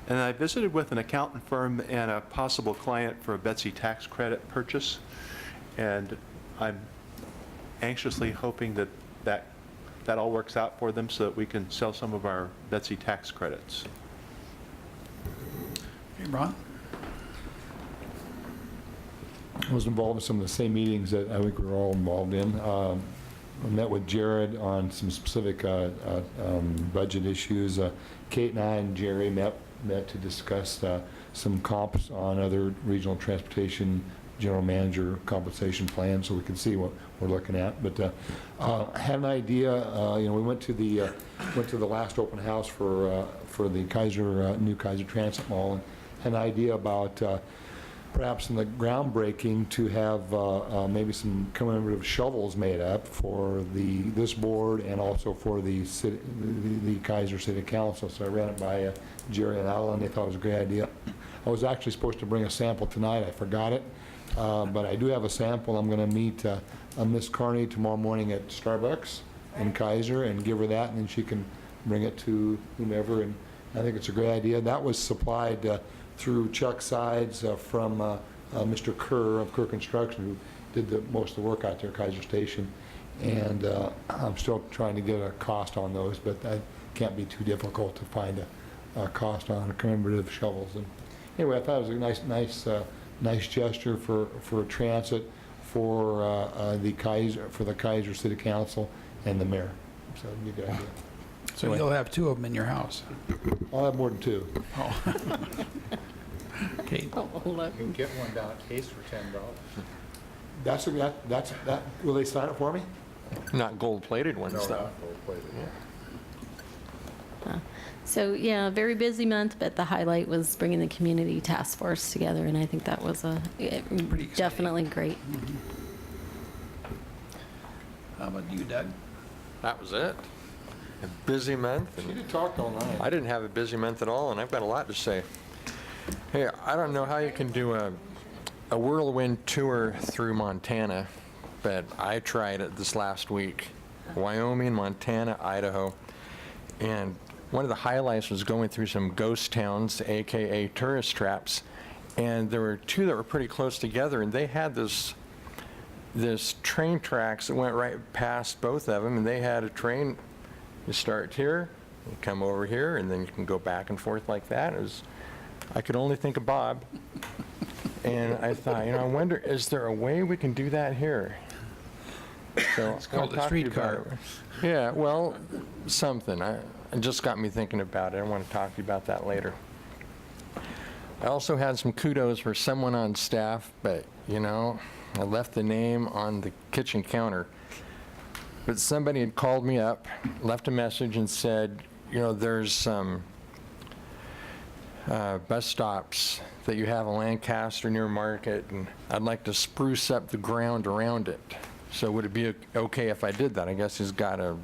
And I visited with an accountant firm and a possible client for a Betsy tax credit purchase. And I'm anxiously hoping that all works out for them so that we can sell some of our Betsy tax credits. Okay, Ron? I was involved in some of the same meetings that I think we were all involved in. I met with Jared on some specific budget issues. Kate and I and Jerry met to discuss some comps on other regional transportation general manager compensation plans, so we can see what we're looking at. But I had an idea. We went to the last open house for the Keizer new Keizer Transit Mall, and had an idea about perhaps in the groundbreaking to have maybe some commemorative shovels made up for this board and also for the Keizer City Council. So I ran it by Jerry and Alan. They thought it was a great idea. I was actually supposed to bring a sample tonight. I forgot it. But I do have a sample. I'm going to meet Miss Carney tomorrow morning at Starbucks in Keizer and give her that, and then she can bring it to whomever. And I think it's a great idea. That was supplied through Chuck Sides from Mr. Kerr of Kerr Construction, who did most of the work out there at Keizer Station. And I'm still trying to get a cost on those, but that can't be too difficult to find a cost on commemorative shovels. And anyway, I thought it was a nice gesture for transit, for the Keizer City Council and the mayor. So it'd be a good idea. So Anyway. you'll have 2 of them in your house. I'll have more than 2. Oh. Okay. Oh, look. You can get one down at Case for $10. Will they sign it for me? Not gold-plated ones, No, though. not gold-plated. So, yeah, very busy month, but the highlight was bringing the community task force together, and I think that was exciting. definitely great. How about you, Doug? That was it. A busy month. You talked all night. I didn't have a busy month at all, and I've got a lot to say. Hey, I don't know how you can do a whirlwind tour through Montana, but I tried it this last week. Wyoming, Montana, Idaho, and one of the highlights was going through some ghost towns, AKA tourist traps, and there were 2 that were pretty close together, and they had this train tracks that went right past both of them, and they had a train. You start here, you come over here, and then you can go back and forth like that. I could only think of Bob, and I thought, I wonder, is there a way we can do that here? So It's called I'll a talk to you streetcar. about it. Yeah, well, something. It just got me thinking about it. I want to talk to you about that later. I also had some kudos for someone on staff, but, I left the name on the kitchen counter. But somebody had called me up, left a message and said, there's some bus stops that you have in Lancaster near Market, and I'd like to spruce up the ground around it. So would it be okay if I did that? I guess he's got a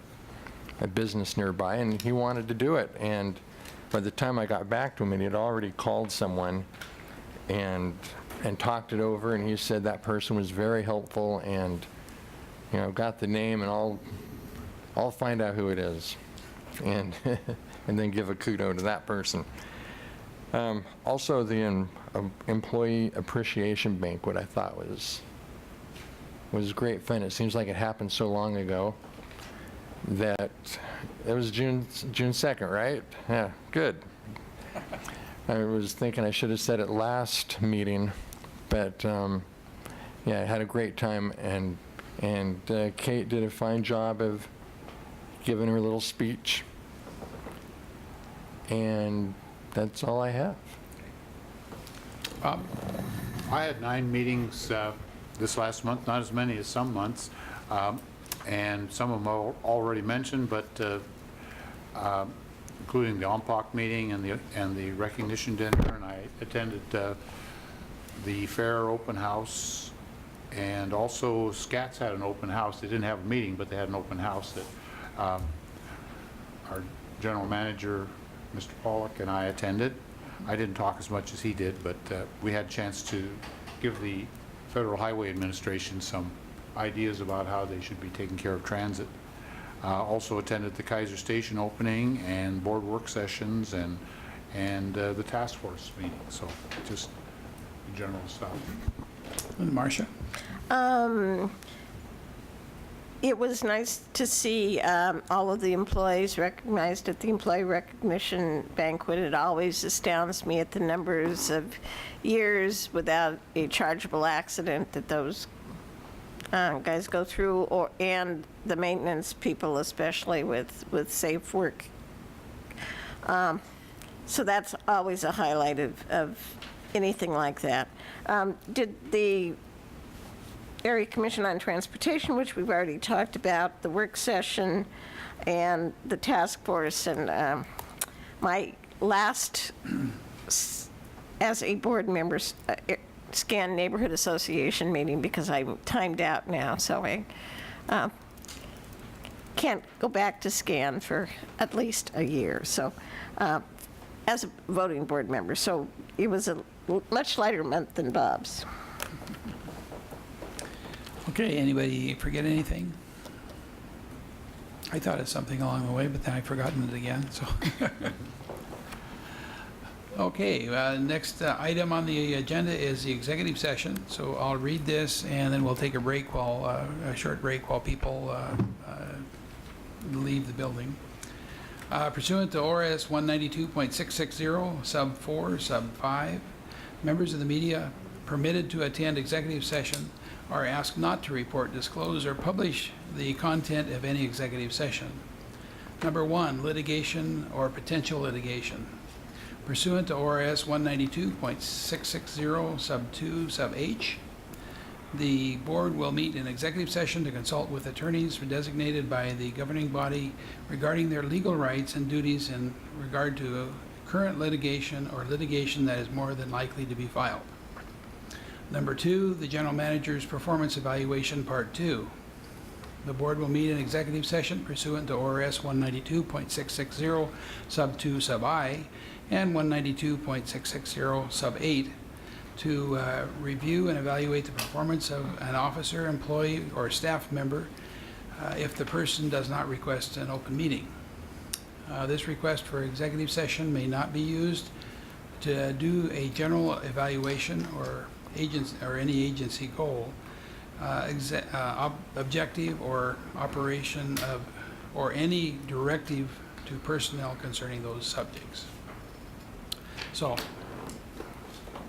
a business nearby, and he wanted to do it. And by the time I got back to him, and he had already called someone and talked it over, and he said that person was very helpful, and got the name, and I'll find out who it is, and and then give a kudo to that person. Also, the employee appreciation banquet I thought was great fun. It seems like it happened so long ago that it was June 2nd, right? Yeah, good. I was thinking I should have said it last meeting, but yeah, I had a great time, and Kate did a fine job of giving her little speech, and that's all I have. I had 9 meetings this last month, not as many as some months, and some of them are already mentioned, but including the OMPOC meeting and the recognition dinner, and I attended the fair open house, and also SCATS had an open house. They didn't have a meeting, but they had an open house that our general manager, Mr. Pollock, and I attended. I didn't talk as much as he did, but we had a chance to give the Federal Highway Administration some ideas about how they should be taking care of transit. Also attended the Keizer Station opening and board work sessions and the task force meeting. So just general stuff. And Marcia? It was nice to see all of the employees recognized at the employee recognition banquet. It always astounds me at the numbers of years without a chargeable accident that those guys go through, and the maintenance people, especially with safe work. So that's always a highlight of anything like that. Did the Area Commission on Transportation, which we've already talked about, the work session, and the task force, and my last, as a board member, SCAN Neighborhood Association meeting, because I'm timed out now, so I can't go back to SCAN for at least a year, so as a voting board member. So it was a much lighter month than Bob's. Okay, anybody forget anything? I thought of something along the way, but then I've forgotten it again, so. Okay, next item on the agenda is the executive session. So I'll read this, and then we'll take a break a short break while people leave the building. Pursuant to ORS 192.660, sub 4, sub 5, members of the media permitted to attend executive session are asked not to report, disclose, or publish the content of any executive session. Number 1, litigation or potential litigation. Pursuant to ORS 192.660, sub 2, sub H, the board will meet in executive session to consult with attorneys designated by the governing body regarding their legal rights and duties in regard to current litigation or litigation that is more than likely to be filed. Number 2, the general manager's performance evaluation, part 2. The board will meet in executive session pursuant to ORS 192.660, sub 2, sub I, and 192.660, sub 8, to review and evaluate the performance of an officer, employee, or staff member if the person does not request an open meeting. This request for executive session may not be used to do a general evaluation or any agency goal, objective or operation of, or any directive to personnel concerning those subjects. So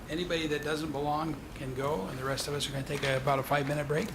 anybody that doesn't belong can go, and the rest of us are going to take about a 5-minute break.